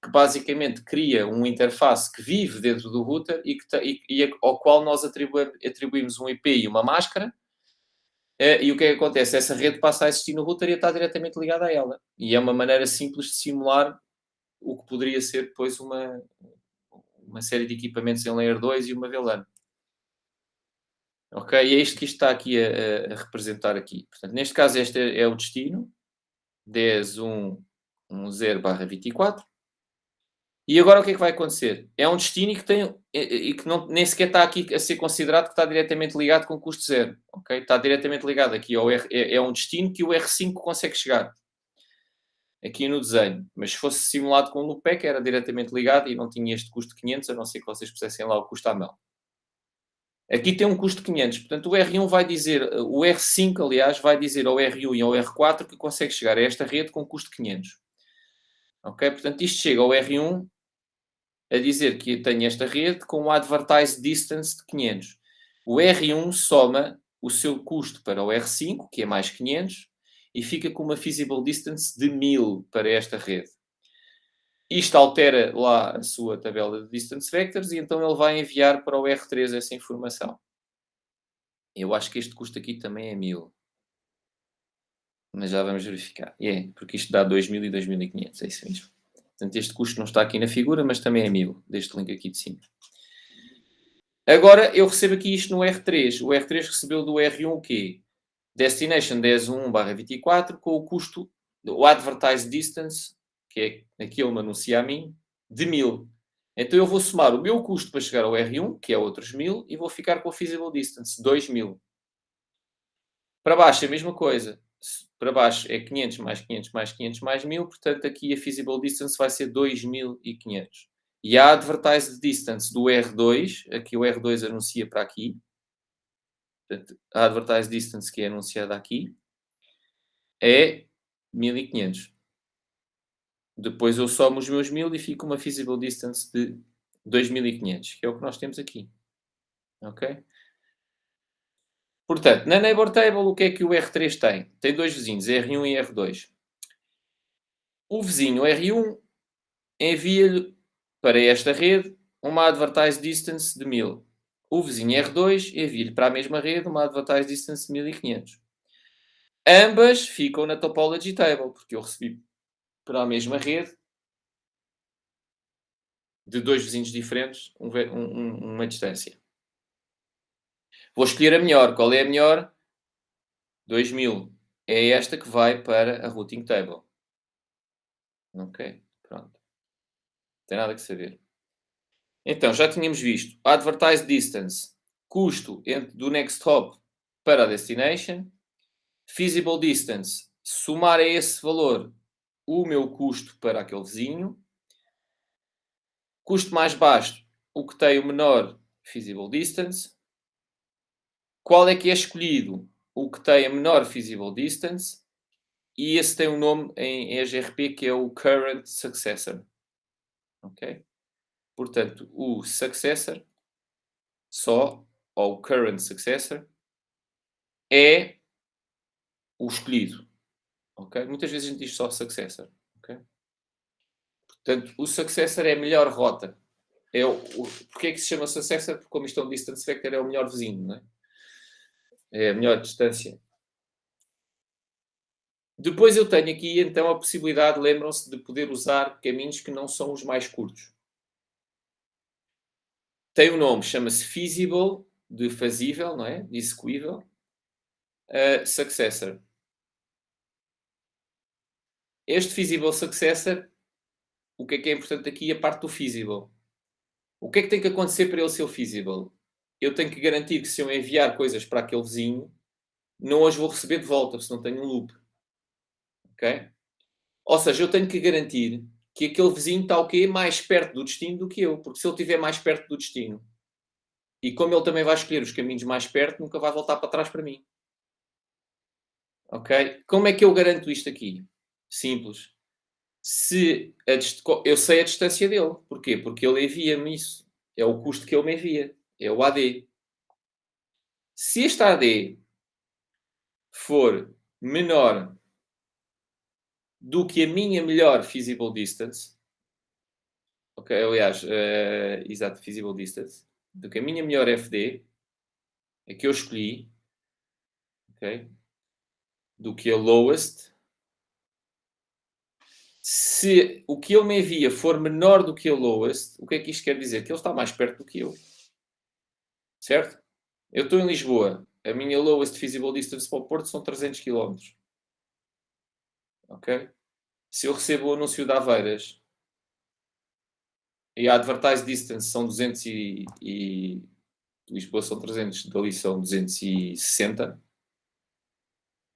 que basicamente cria uma interface que vive dentro do router e ao qual nós atribuímos um IP e uma máscara. E o que é que acontece? Essa rede passa a existir no router e está diretamente ligada a ela. E é uma maneira simples de simular o que poderia ser depois uma série de equipamentos em Layer 2 e uma VLAN. Ok? E é isto que isto está aqui a representar aqui. Portanto, neste caso, este é o destino. 10.1.10/24. E agora o que é que vai acontecer? É um destino que não, nem sequer está aqui a ser considerado que está diretamente ligado com custo zero. Okay? Está diretamente ligado aqui ao é um destino que o R5 consegue chegar. Aqui no desenho. Mas se fosse simulado com o loopback, era diretamente ligado e não tinha este custo de 500, a não ser que vocês pusessem lá o custo à mão. Aqui tem um custo de 500. Portanto, o R1 vai dizer, o R5, aliás, vai dizer ao R1 e ao R4 que consegue chegar a esta rede com custo de 500. Ok? Portanto, isto chega ao R1 a dizer que tem esta rede com um advertised distance de 500. O R1 soma o seu custo para o R5, que é mais 500, e fica com uma feasible distance de 1000 para esta rede. Isto altera lá a sua tabela de distance vectors e então ele vai enviar para o R3 essa informação. Eu acho que este custo aqui também é 1000. Mas já vamos verificar. Porque isto dá 2000 e 2500, é isso mesmo. Portanto, este custo não está aqui na figura, mas também é 1000, deste link aqui de cima. Agora, eu recebo aqui isto no R3. O R3 recebeu do R1 o quê? Destination 10.1/24 com o custo, o advertised distance, que é aqui ele me anuncia a mim, de 1000. Então eu vou somar o meu custo para chegar ao R1, que é outros 1000, e vou ficar com a feasible distance, 2000. Para baixo é a mesma coisa. Para baixo é 500 mais 500 mais 500 mais 1000, portanto aqui a feasible distance vai ser 2500. E a advertised distance do R2, aqui o R2 anuncia para aqui, portanto, a advertised distance que é anunciada aqui é 1500. Depois eu somo os meus 1000 e fico uma feasible distance de 2500, que é o que nós temos aqui. Ok? Portanto, na Neighbor Table, o que é que o R3 tem? Tem dois vizinhos, R1 e R2. O vizinho R1 envia-lhe para esta rede uma advertise distance de 1000. O vizinho R2 envia-lhe para a mesma rede uma advertise distance de 1500. Ambas ficam na topology table, porque eu recebi para a mesma rede de dois vizinhos diferentes uma distância. Vou escolher a melhor. Qual é a melhor? 2000. É esta que vai para a routing table. Ok, pronto. Não tem nada que saber. Então, já tínhamos visto advertise distance, custo do next hop para a destination, feasible distance, somar a esse valor o meu custo para aquele vizinho, custo mais baixo, o que tem o menor feasible distance, qual é que é escolhido? O que tem a menor feasible distance, e esse tem um nome em EGRP que é o current successor. Ok? Portanto, o successor só, ou o current successor, é o escolhido. Ok? Muitas vezes a gente diz só successor. Ok? Portanto, o successor é a melhor rota. Porquê é que se chama successor? Porque como isto é um distance vector, é o melhor vizinho, não é? É a melhor distância. Depois eu tenho aqui, então, a possibilidade, lembram-se, de poder usar caminhos que não são os mais curtos. Tem um nome, chama-se feasible, de fazível, não é? De execuível. Successor. Este feasible successor, o que é importante aqui? A parte do feasible. O que é que tem que acontecer para ele ser feasible? Eu tenho que garantir que se eu enviar coisas para aquele vizinho, não as vou receber de volta, se não tenho um loop. Ok? Ou seja, eu tenho que garantir que aquele vizinho está o quê? Mais perto do destino do que eu. Porque se ele estiver mais perto do destino, e como ele também vai escolher os caminhos mais perto, nunca vai voltar para trás para mim. Ok? Como é que eu garanto isto aqui? Simples. Eu sei a distância dele. Porquê? Porque ele envia-me isso. É o custo que ele me envia. É o AD. Se este AD for menor do que a minha melhor feasible distance, ok, aliás, exato, feasible distance, do que a minha melhor FD, é que eu escolhi, ok, do que a lowest, se o que ele me envia for menor do que a lowest, o que é que isto quer dizer? Que ele está mais perto do que eu. Certo? Eu estou em Lisboa. A minha lowest feasible distance para o Porto são 300 km. Ok? Se eu recebo o anúncio de Aveiras e a advertise distance são 200 e Lisboa são 300, dali são 260.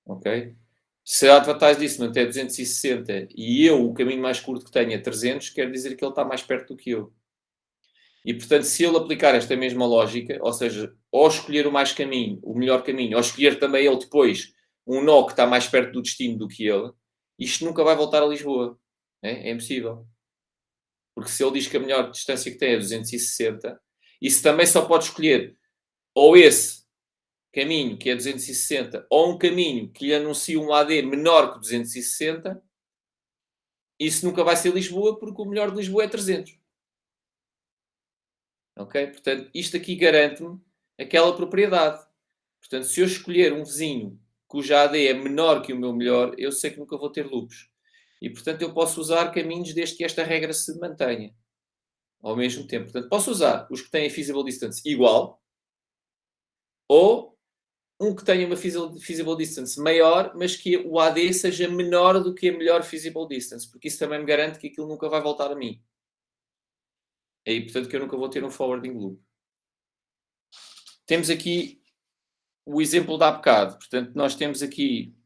Ok? Se a advertise distance é 260 e eu, o caminho mais curto que tenho é 300, quer dizer que ele está mais perto do que eu. E, portanto, se ele aplicar esta mesma lógica, ou seja, ou escolher o melhor caminho, ou escolher também ele depois um nó que está mais perto do destino do que ele, isto nunca vai voltar a Lisboa. É impossível. Porque se ele diz que a melhor distância que tem é 260, isso também só pode escolher ou esse caminho que é 260, ou um caminho que lhe anuncia um AD menor que 260, isso nunca vai ser Lisboa, porque o melhor de Lisboa é 300. Ok? Portanto, isto aqui garante-me aquela propriedade. Portanto, se eu escolher um vizinho cuja AD é menor que o meu melhor, eu sei que nunca vou ter loops. E, portanto, eu posso usar caminhos desde que esta regra se mantenha ao mesmo tempo. Portanto, posso usar os que têm feasible distance igual ou um que tenha uma feasible distance maior, mas que o AD seja menor do que a melhor feasible distance, porque isso também me garante que aquilo nunca vai voltar a mim. É aí, portanto, que eu nunca vou ter um forwarding loop. Temos aqui o exemplo da bocado. Portanto, nós temos aqui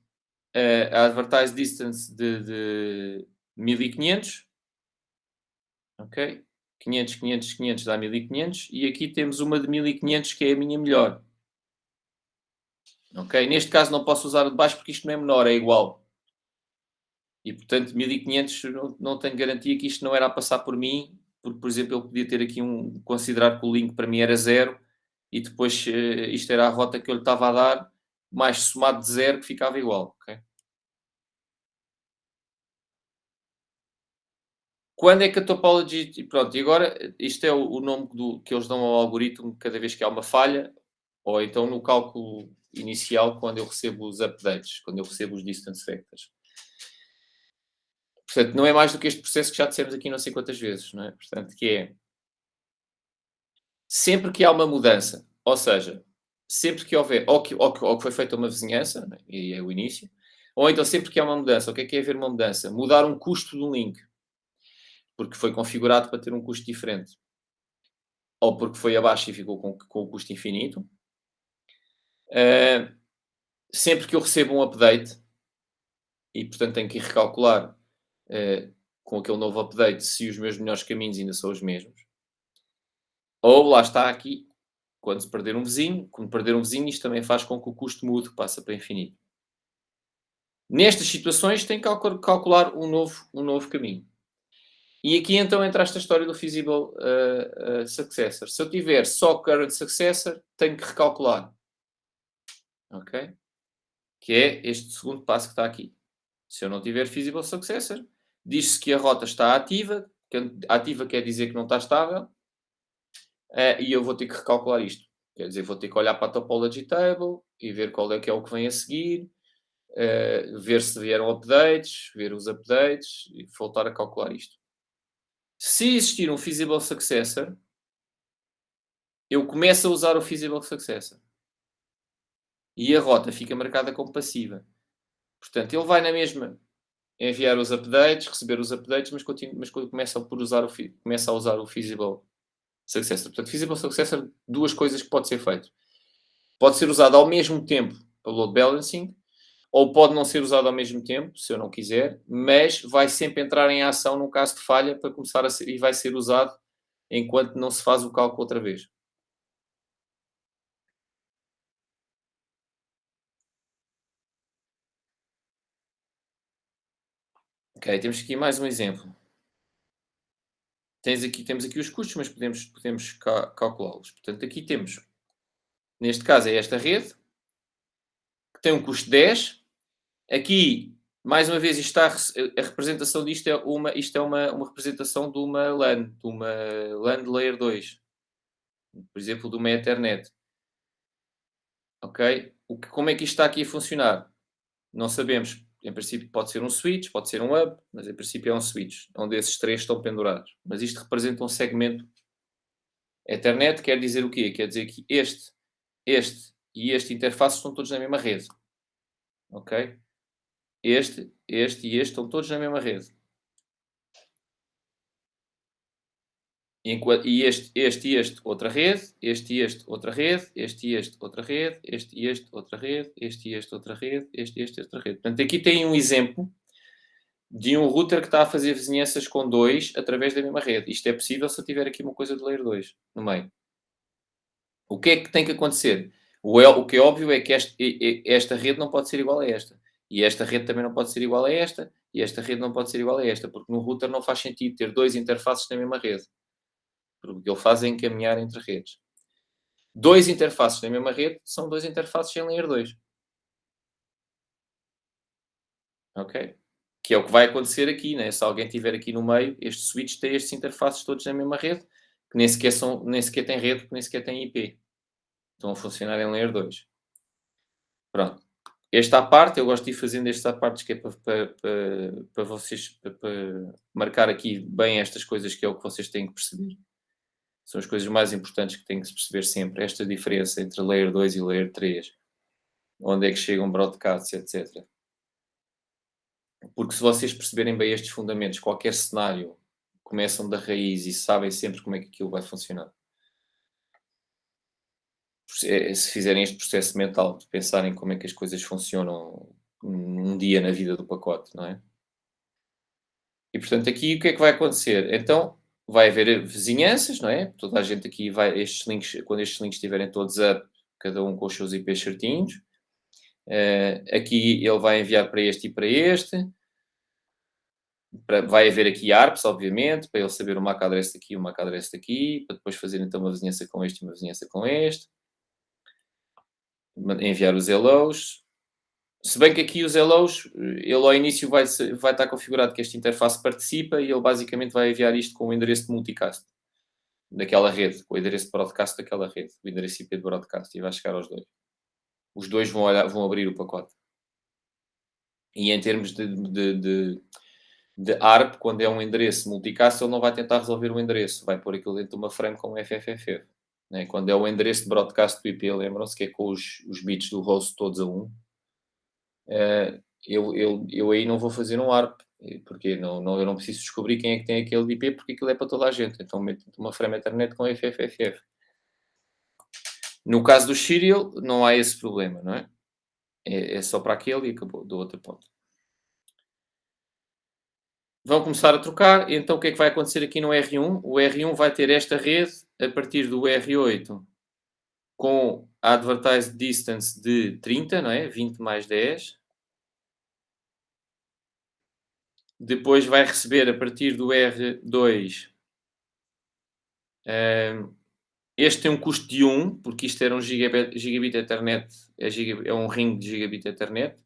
a advertise distance de 1500. Ok? 500, 500, 500 dá 1500. E aqui temos uma de 1500 que é a minha melhor. Ok? Neste caso não posso usar a de baixo porque isto não é menor, é igual. E portanto 1500 não tenho garantia que isto não era a passar por mim, porque por exemplo ele podia ter aqui considerar que o link para mim era 0 e depois isto era a rota que eu lhe estava a dar, mais somado de 0 que ficava igual. Ok? Quando é que a topology pronto, e agora isto é o nome que eles dão ao algoritmo cada vez que há uma falha, ou então no cálculo inicial quando eu recebo os updates, quando eu recebo os distance vectors. Portanto, não é mais do que este processo que já dissemos aqui não sei quantas vezes, não é? Portanto, que é sempre que há uma mudança, ou seja, sempre que houver, ou que foi feita uma vizinhança, né, e é o início, ou então sempre que há uma mudança, o que é haver uma mudança? Mudar um custo do link, porque foi configurado para ter um custo diferente, ou porque foi abaixo e ficou com o custo infinito. Uh, sempre que eu recebo um update, e portanto tenho que ir recalcular com aquele novo update se os meus melhores caminhos ainda são os mesmos. Ou lá está aqui, quando se perder um vizinho, isto também faz com que o custo mude, que passa para infinito. Nestas situações tem que calcular um novo caminho. E aqui então entra esta história do feasible successor. Se eu tiver só current successor, tenho que recalcular. Ok? Que é este segundo passo que está aqui. Se eu não tiver feasible successor, diz-se que a rota está ativa, que ativa quer dizer que não está estável, e eu vou ter que recalcular isto. Quer dizer, vou ter que olhar para a topology table e ver qual é que é o que vem a seguir, ver se vieram updates, ver os updates e voltar a calcular isto. Se existir um feasible successor, eu começo a usar o feasible successor. E a rota fica marcada como passiva. Portanto, ele vai na mesma enviar os updates, receber os updates, mas começa a usar o feasible successor. Portanto, feasible successor, duas coisas que pode ser feito. Pode ser usado ao mesmo tempo para load balancing, ou pode não ser usado ao mesmo tempo, se eu não quiser, mas vai sempre entrar em ação num caso de falha para começar a ser, e vai ser usado enquanto não se faz o cálculo outra vez. Ok, temos aqui mais um exemplo. Temos aqui os custos, mas podemos calculá-los. Portanto, aqui temos, neste caso, é esta rede, que tem um custo 10. Aqui, mais uma vez, a representação disto isto é uma representação de uma LAN Layer 2. Por exemplo, de uma Ethernet. Ok? Como é que isto está aqui a funcionar? Não sabemos. Em princípio pode ser um switch, pode ser um hub, mas em princípio é um switch, onde esses três estão pendurados. Mas isto representa um segmento Ethernet, quer dizer o quê? Quer dizer que este e este interface estão todos na mesma rede. Ok? Este e este estão todos na mesma rede. E este, outra rede, este, outra rede, este, outra rede, este, outra rede, este, outra rede, este, outra rede. Portanto, aqui tem um exemplo de um router que está a fazer vizinhanças com dois através da mesma rede. Isto é possível se eu tiver aqui uma coisa de layer 2 no meio. O que é que tem que acontecer? O que é óbvio é que esta rede não pode ser igual a esta. E esta rede também não pode ser igual a esta. E esta rede não pode ser igual a esta. Porque no router não faz sentido ter dois interfaces na mesma rede. Porque o que ele faz é encaminhar entre redes. Dois interfaces na mesma rede são dois interfaces em layer 2. Ok? Que é o que vai acontecer aqui, né? Se alguém tiver aqui no meio, este switch tem estes interfaces todos na mesma rede, que nem sequer tem rede, porque nem sequer tem IP. Estão a funcionar em layer 2. Pronto. Esta parte, eu gosto de ir fazendo estas partes que é para vocês, para marcar aqui bem estas coisas que é o que vocês têm que perceber. São as coisas mais importantes que têm que se perceber sempre. Esta diferença entre layer 2 e layer 3. Onde é que chegam broadcasts, etc. Porque se vocês perceberem bem estes fundamentos, qualquer cenário, começam da raiz e sabem sempre como é que aquilo vai funcionar. Se fizerem este processo mental de pensarem como é que as coisas funcionam um dia na vida do pacote, não é? E portanto aqui o que é que vai acontecer? Então vai haver vizinhanças, não é? Toda a gente aqui vai, quando estes links estiverem todos up, cada um com os seus IPs certinhos, aqui ele vai enviar para este e para este, vai haver aqui ARPs, obviamente, para ele saber o MAC address daqui e o MAC address daqui, para depois fazer então uma vizinhança com este e uma vizinhança com este, enviar os hellos, Se bem que aqui os hellos, ele ao início vai estar configurado que esta interface participa e ele basicamente vai enviar isto com o endereço de multicast daquela rede, com o endereço de broadcast daquela rede, o endereço IP de broadcast, e vai chegar aos dois. Os dois vão abrir o pacote. E em termos de ARP, quando é um endereço multicast, ele não vai tentar resolver o endereço, vai pôr aquilo dentro de uma frame com FFFF. Né? Quando é o endereço de broadcast do IP, lembram-se que é com os bits do host todos a 1. Eu aí não vou fazer um ARP, porque eu não preciso descobrir quem é que tem aquele IP, porque aquilo é para toda a gente. Então meto uma frame Ethernet com FFFF. No caso do serial, não há esse problema, não é? É só para aquele e acabou, do outro ponto. Vão começar a trocar, então o que é que vai acontecer aqui no R1? O R1 vai ter esta rede a partir do R8 com a advertised distance de 30, não é? 20 mais 10. Depois vai receber a partir do R2. Este tem um custo de 1, porque isto era um gigabit Ethernet, é um ring de gigabit Ethernet,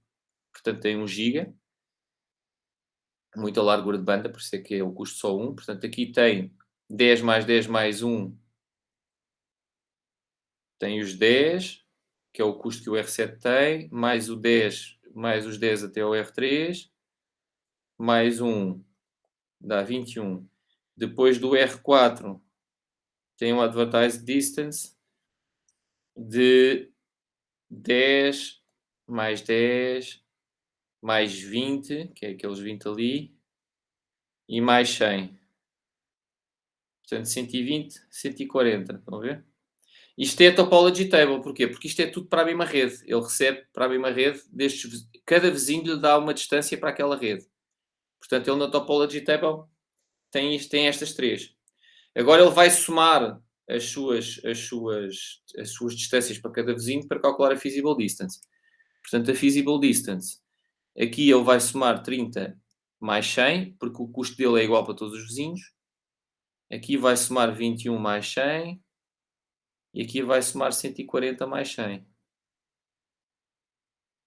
portanto tem 1 giga. Muita largura de banda, por isso é que é o custo só 1. Portanto, aqui tem 10 mais 10 mais 1, tem os 10, que é o custo que o R7 tem, mais o 10, mais os 10 até o R3, mais 1, dá 21. Depois do R4, tem um advertised distance de 10, mais 10, mais 20, que é aqueles 20 ali, e mais 100. Portanto, 120, 140, estão a ver? Isto é a topology table, porquê? Porque isto é tudo para a mesma rede. Ele recebe para a mesma rede, cada vizinho lhe dá uma distância para aquela rede. Portanto, ele na topology table tem estas três. Agora ele vai somar as suas distâncias para cada vizinho para calcular a feasible distance. Portanto, a feasible distance, aqui ele vai somar 30 mais 100, porque o custo dele é igual para todos os vizinhos. Aqui vai somar 21 mais 100. E aqui vai somar 140 mais 100.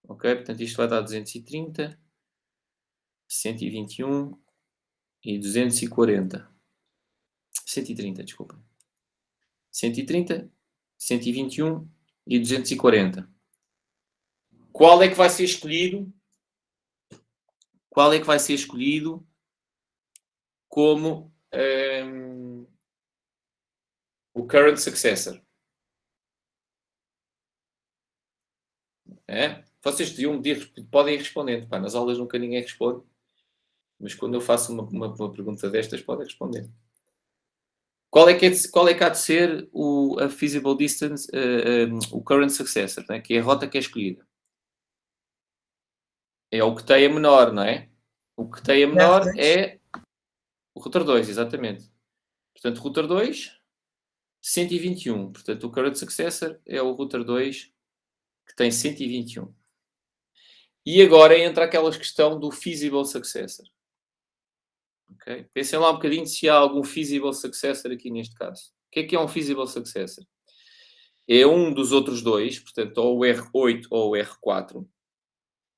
Ok? Portanto, isto vai dar 230, 121 e 240. 130, desculpa. 130, 121 e 240. Qual é que vai ser escolhido? Qual é que vai ser escolhido como o current successor? É? Vocês podem ir respondendo. Pá, nas aulas nunca ninguém responde. Mas quando eu faço uma pergunta destas, podem responder. Qual é que há de ser a feasible distance, o current successor, né? Que é a rota que é escolhida? É o que tem a menor, não é? O que tem a menor é o router 2, exatamente. Portanto, router 2, 121. Portanto, o current successor é o router 2 que tem 121. E agora entra aquela questão do feasible successor. Okay? Pensem lá um bocadinho se há algum feasible successor aqui neste caso. O que é um feasible successor? É um dos outros dois, portanto, ou o R8 ou o R4,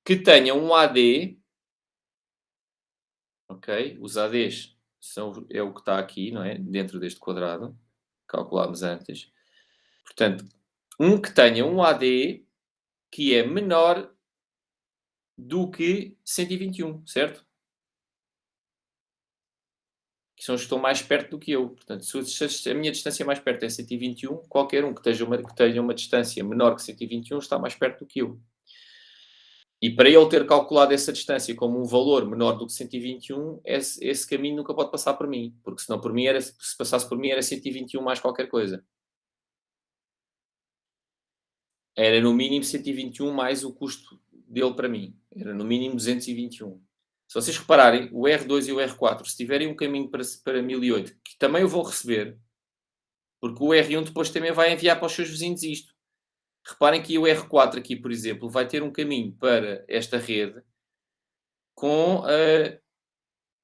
que tenha um AD, ok? Os ADs é o que está aqui, não é? Dentro deste quadrado, calculámos antes. Portanto, um que tenha um AD que é menor do que 121, certo? Que são os que estão mais perto do que eu. Portanto, se a minha distância mais perto é 121, qualquer um que tenha uma distância menor que 121 está mais perto do que eu. E para ele ter calculado essa distância como um valor menor do que 121, esse caminho nunca pode passar por mim. Porque senão por mim se passasse por mim era 121 mais qualquer coisa. Era no mínimo 121 mais o custo dele para mim. Era no mínimo 221. Se vocês repararem, o R2 e o R4, se tiverem um caminho para 1008, que também eu vou receber, porque o R1 depois também vai enviar para os seus vizinhos isto. Reparem que o R4 aqui, por exemplo, vai ter um caminho para esta rede com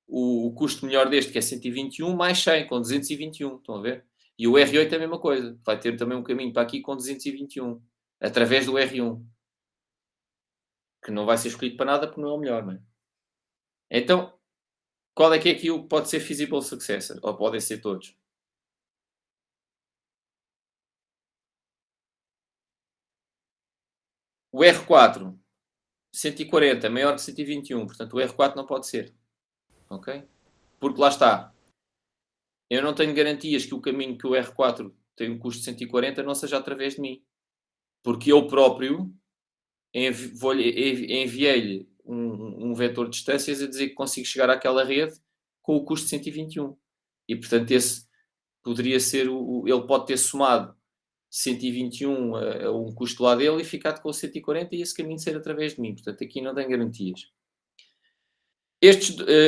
o custo melhor deste, que é 121, mais 100, com 221. Estão a ver? E o R8 é a mesma coisa. Vai ter também um caminho para aqui com 221, através do R1. que não vai ser escolhido para nada porque não é o melhor, não é? Então, qual é que é aqui o que pode ser feasible successor? Ou podem ser todos? O R4, 140, maior que 121, portanto o R4 não pode ser, ok? Porque lá está, eu não tenho garantias que o caminho que o R4 tem um custo de 140 não seja através de mim. Porque eu próprio enviei-lhe um vetor de distâncias a dizer que consigo chegar àquela rede com o custo de 121. E, portanto, esse poderia ser ele pode ter somado 121 a um custo lá dele e ficado com 140 e esse caminho ser através de mim. Portanto, aqui não tem garantias.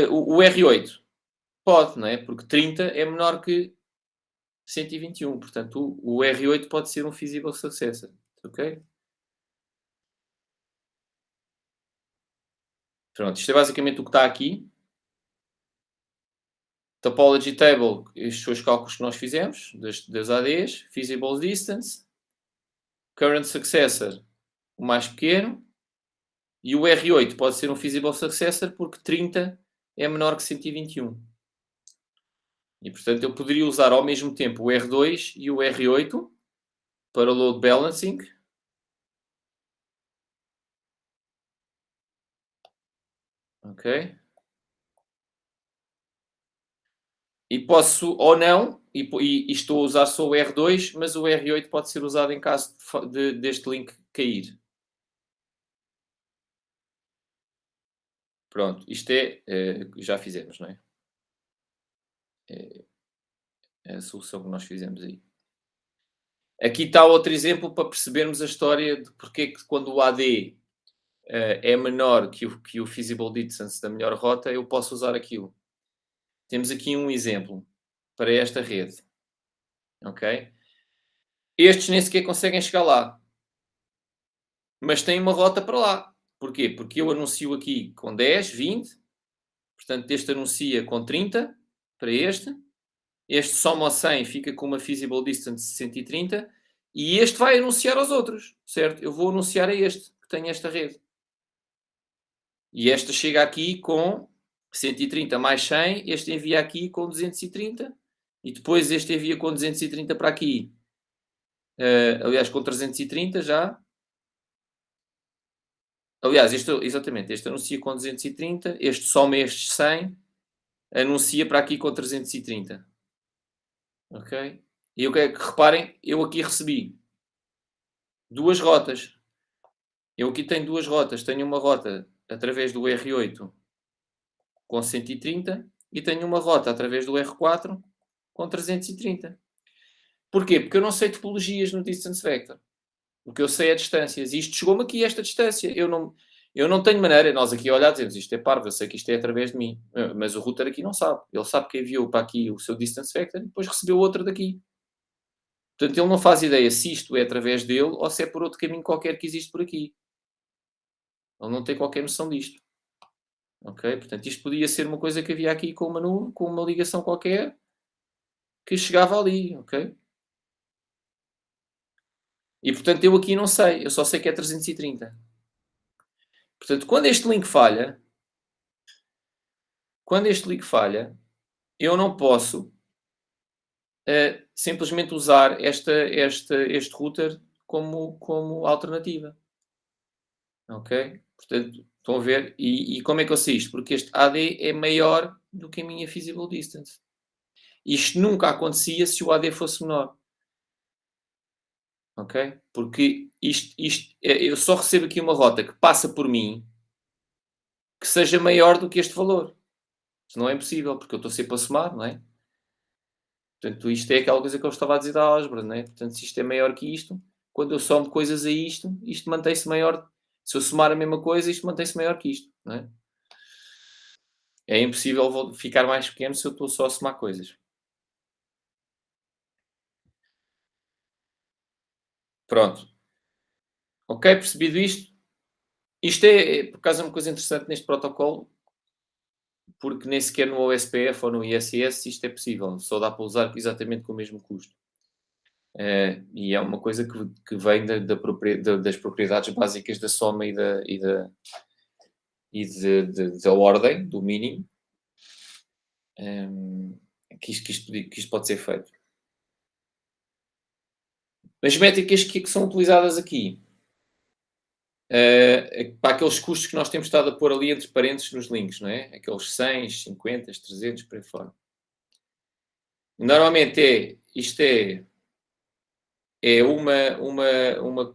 O R8 pode, não é? Porque 30 é menor que 121. Portanto, o R8 pode ser um feasible successor. Ok? Pronto, isto é basicamente o que está aqui. Topology table, estes são os cálculos que nós fizemos, das ADs, feasible distance, current successor, o mais pequeno, e o R8 pode ser um feasible successor porque 30 é menor que 121. E, portanto, eu poderia usar ao mesmo tempo o R2 e o R8 para load balancing. Ok? E posso, ou não, e estou a usar só o R2, mas o R8 pode ser usado em caso deste link cair. Pronto, isto já fizemos, não é? É a solução que nós fizemos aí. Aqui está outro exemplo para percebermos a história de porque que quando o AD é menor que o feasible distance da melhor rota, eu posso usar aquilo. Temos aqui um exemplo para esta rede. Ok? Estes nem sequer conseguem chegar lá. Mas têm uma rota para lá. Porquê? Porque eu anuncio aqui com 10, 20. Portanto, este anuncia com 30 para este. Este soma ao 100, fica com uma feasible distance de 130. E este vai anunciar aos outros, certo? Eu vou anunciar a este, que tem esta rede. E esta chega aqui com 130 mais 100, este envia aqui com 230, e depois este envia com 230 para aqui. Aliás, com 330 já. Aliás, exatamente, este anuncia com 230, este soma estes 100, anuncia para aqui com 330. Ok? E o que é que reparem, eu aqui recebi duas rotas. Eu aqui tenho duas rotas. Tenho uma rota através do R8 com 130 e tenho uma rota através do R4 com 330. Porquê? Porque eu não sei topologias no distance vector. O que eu sei é distâncias. E isto chegou-me aqui, esta distância. Eu não tenho maneira, nós aqui a olhar dizemos isto é parvo, eu sei que isto é através de mim. Mas o router aqui não sabe. Ele sabe que enviou para aqui o seu distance vector e depois recebeu outra daqui. Portanto, ele não faz ideia se isto é através dele ou se é por outro caminho qualquer que existe por aqui. Ele não tem qualquer noção disto. Ok? Portanto, isto podia ser uma coisa que havia aqui com uma nuvem, com uma ligação qualquer que chegava ali, ok? E portanto eu aqui não sei, eu só sei que é 330. Portanto, quando este link falha, eu não posso simplesmente usar este router como alternativa. Ok? Portanto, estão a ver? E como é que eu sei isto? Porque este AD é maior do que a minha feasible distance. Isto nunca acontecia se o AD fosse menor. Ok? Porque eu só recebo aqui uma rota que passa por mim que seja maior do que este valor. Isso não é impossível, porque eu estou sempre a somar, não é? Portanto, isto é aquela coisa que eu estava a dizer da álgebra, não é? Portanto, se isto é maior que isto, quando eu somo coisas a isto mantém-se maior. Se eu somar a mesma coisa, isto mantém-se maior que isto, não é? É impossível ficar mais pequeno se eu estou só a somar coisas. Pronto. Ok, percebido isto? Isto por acaso, é uma coisa interessante neste protocolo, porque nem sequer no OSPF ou no ISS isto é possível. Só dá para usar exatamente com o mesmo custo. E é uma coisa que vem das propriedades básicas da soma da ordem, do mínimo, que isto pode ser feito. As métricas que são utilizadas aqui, para aqueles custos que nós temos estado a pôr ali entre parênteses nos links, não é? Aqueles 100, 50, 300, por aí fora. Normalmente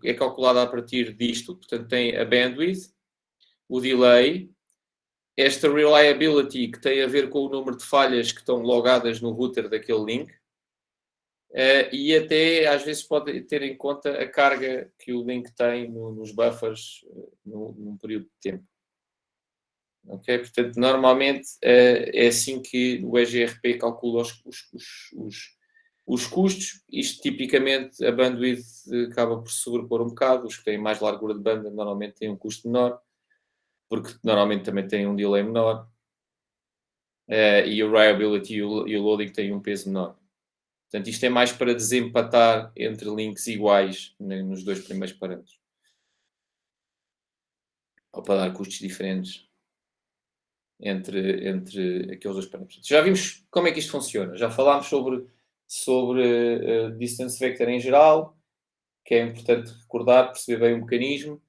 é calculada a partir disto, portanto tem a bandwidth, o delay, esta reliability que tem a ver com o número de falhas que estão logadas no router daquele link, e até às vezes pode ter em conta a carga que o link tem nos buffers num período de tempo. Ok? Portanto, normalmente é assim que o EGRP calcula os custos. Isto tipicamente a bandwidth acaba por se sobrepor um bocado. Os que têm mais largura de banda normalmente têm um custo menor, porque normalmente também têm um delay menor. E o reliability e o loading têm um peso menor. Portanto, isto é mais para desempatar entre links iguais nos dois primeiros parâmetros. Ou para dar custos diferentes entre aqueles dois parâmetros. Já vimos como é que isto funciona. Já falámos sobre distance vector em geral, que é importante recordar, perceber bem o mecanismo,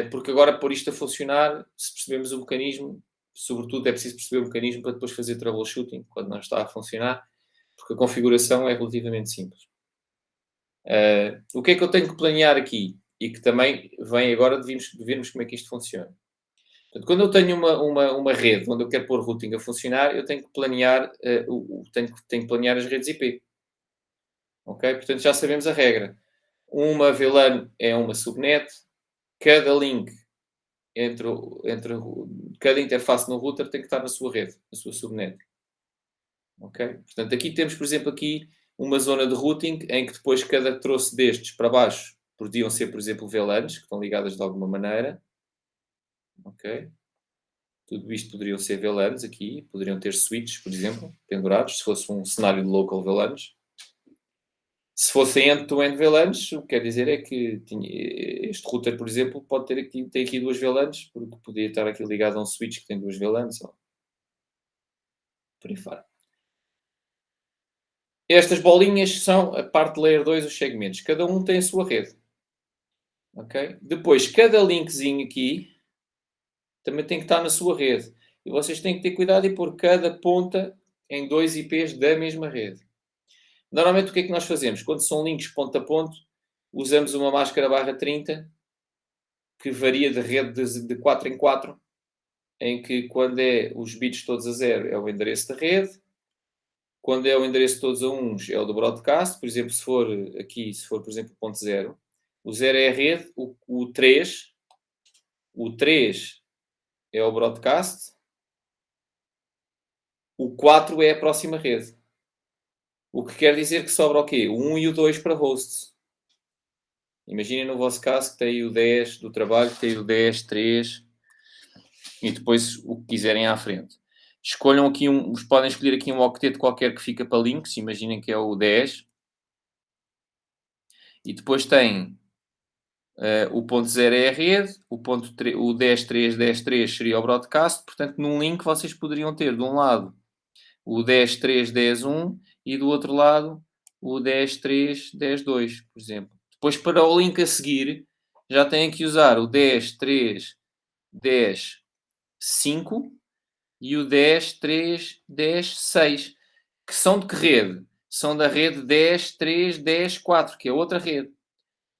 porque agora, por isto a funcionar, se percebemos o mecanismo, sobretudo é preciso perceber o mecanismo para depois fazer troubleshooting, quando não está a funcionar, porque a configuração é relativamente simples. O que é que eu tenho que planear aqui? E que também vem agora de vermos como é que isto funciona. Portanto, quando eu tenho uma rede onde eu quero pôr routing a funcionar, eu tenho que planear, tenho que planear as redes IP. Ok? Portanto, já sabemos a regra. Uma VLAN é uma subnet, cada link entre cada interface no router tem que estar na sua rede, na sua subnet. Ok? Portanto, aqui temos, por exemplo, aqui uma zona de routing em que depois cada troço destes para baixo podiam ser, por exemplo, VLANs, que estão ligadas de alguma maneira. Ok? Tudo isto poderiam ser VLANs aqui, poderiam ter switches, por exemplo, pendurados, se fosse um cenário de local VLANs. Se fossem end-to-end VLANs, o que quer dizer é que este router, por exemplo, pode ter aqui duas VLANs, porque podia estar aqui ligado a um switch que tem duas VLANs, ou por aí fora. Estas bolinhas são a parte de layer 2, os segmentos. Cada um tem a sua rede. Ok? Depois, cada linkzinho aqui também tem que estar na sua rede. E vocês têm que ter cuidado e pôr cada ponta em 2 IPs da mesma rede. Normalmente o que é que nós fazemos? Quando são links ponto a ponto, usamos uma máscara /30, que varia de rede de 4 em 4, em que quando é os bits todos a 0 é o endereço da rede, quando é o endereço todos a 1 é o do broadcast. Por exemplo, se for, por exemplo, ponto 0, o 0 é a rede, o 3 é o broadcast, o 4 é a próxima rede. O que quer dizer que sobra o quê? O 1 e o 2 para hosts. Imaginem no vosso caso que tem o 10 do trabalho, tem o 10, 3 e depois o que quiserem à frente. Escolham aqui podem escolher aqui um octeto qualquer que fica para links, imaginem que é o 10. E depois tem o ponto 0 é a rede, o 10, 3, 10, 3 seria o broadcast. Portanto, num link vocês poderiam ter de um lado o 10, 3, 10, 1 e do outro lado o 10, 3, 10, 2, por exemplo. Depois, para o link a seguir, já têm que usar o 10, 3, 10, 5 e o 10, 3, 10, 6. Que são de que rede? São da rede 10, 3, 10, 4, que é outra rede.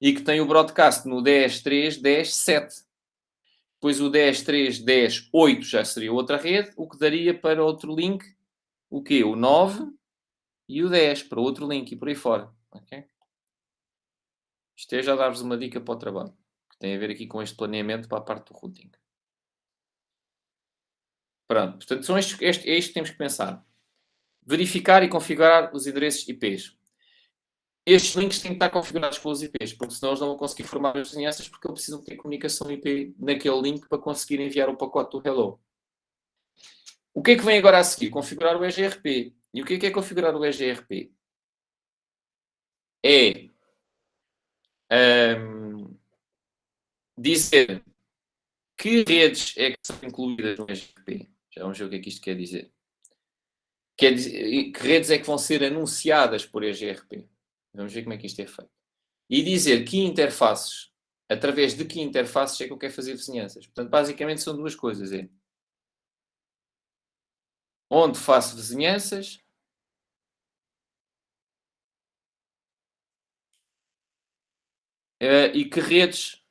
E que tem o broadcast no 10, 3, 10, 7. Depois o 10, 3, 10, 8 já seria outra rede, o que daria para outro link, o quê? O 9 e o 10, para outro link e por aí fora. Okay? Isto é já dar-vos uma dica para o trabalho, que tem a ver aqui com este planeamento para a parte do routing. Pronto, portanto, é isto que temos que pensar. Verificar e configurar os endereços IPs. Estes links têm que estar configurados com os IPs, porque senão eles não vão conseguir formar as vizinhanças, porque eles precisam ter comunicação IP naquele link para conseguir enviar o pacote do Hello. O que é que vem agora a seguir? Configurar o EGRP. E o que é configurar o EGRP? é dizer que redes é que são incluídas no EGP. Já vamos ver o que é que isto quer dizer. Quer dizer que redes é que vão ser anunciadas por EGRP. Vamos ver como é que isto é feito. E dizer que interfaces, através de que interfaces é que eu quero fazer vizinhanças. Portanto, basicamente são duas coisas. É onde faço vizinhanças e que redes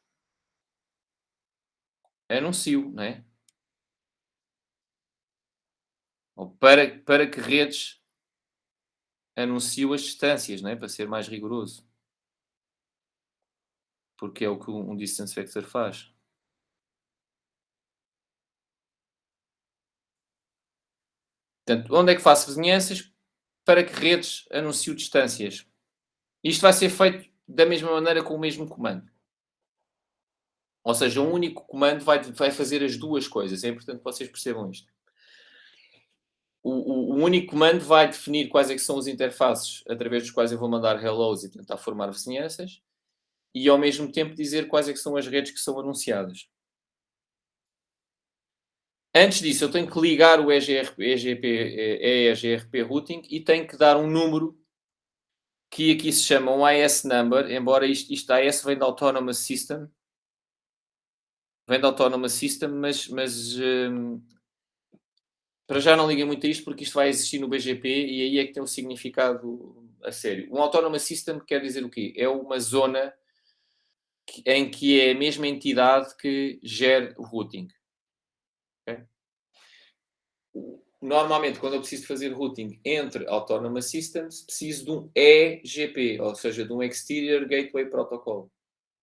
anuncio, não é? Ou para que redes anuncio as distâncias, não é? Para ser mais rigoroso. Porque é o que um distance vector faz. Portanto, onde é que faço vizinhanças? Para que redes anuncio distâncias? Isto vai ser feito da mesma maneira com o mesmo comando. Ou seja, um único comando vai fazer as duas coisas. É importante que vocês percebam isto. O único comando vai definir quais é que são as interfaces através dos quais eu vou mandar hellos e tentar formar vizinhanças e, ao mesmo tempo, dizer quais é que são as redes que são anunciadas. Antes disso, eu tenho que ligar o EGRP routing e tenho que dar um número que aqui se chama um AS number, embora isto AS vem da Autonomous System, mas para já não liguem muito a isto porque isto vai existir no BGP e aí é que tem um significado a sério. Um Autonomous System quer dizer o quê? É uma zona em que é a mesma entidade que gera o routing. Okay? Normalmente, quando eu preciso fazer routing entre Autonomous Systems, preciso de um EGP, ou seja, de um Exterior Gateway Protocol.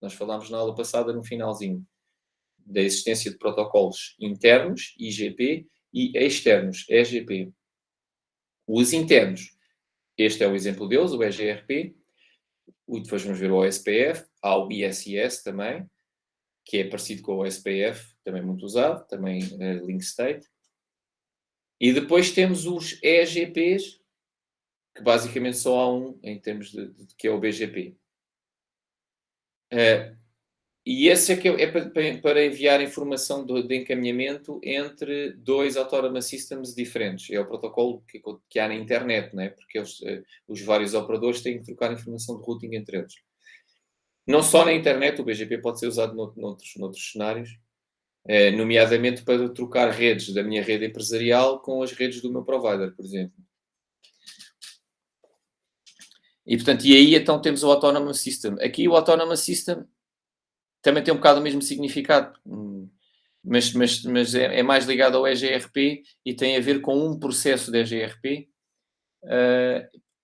Nós falámos na aula passada, no finalzinho, da existência de protocolos internos, IGP, e externos, EGP. Os internos, este é o exemplo deles, o EGRP, depois vamos ver o OSPF, há o ISIS também, que é parecido com o OSPF, também muito usado, também Link State. E depois temos os EGPs, que basicamente só há um em termos de que é o BGP. E esse é que é para enviar informação de encaminhamento entre dois Autonomous Systems diferentes. É o protocolo que há na internet, não é? Porque os vários operadores têm que trocar informação de routing entre eles. Não só na internet, o BGP pode ser usado noutros cenários, nomeadamente para trocar redes da minha rede empresarial com as redes do meu provider, por exemplo. E, portanto, e aí então temos o Autonomous System. Aqui o Autonomous System também tem um bocado o mesmo significado, mas é mais ligado ao EGRP e tem a ver com um processo de EGRP.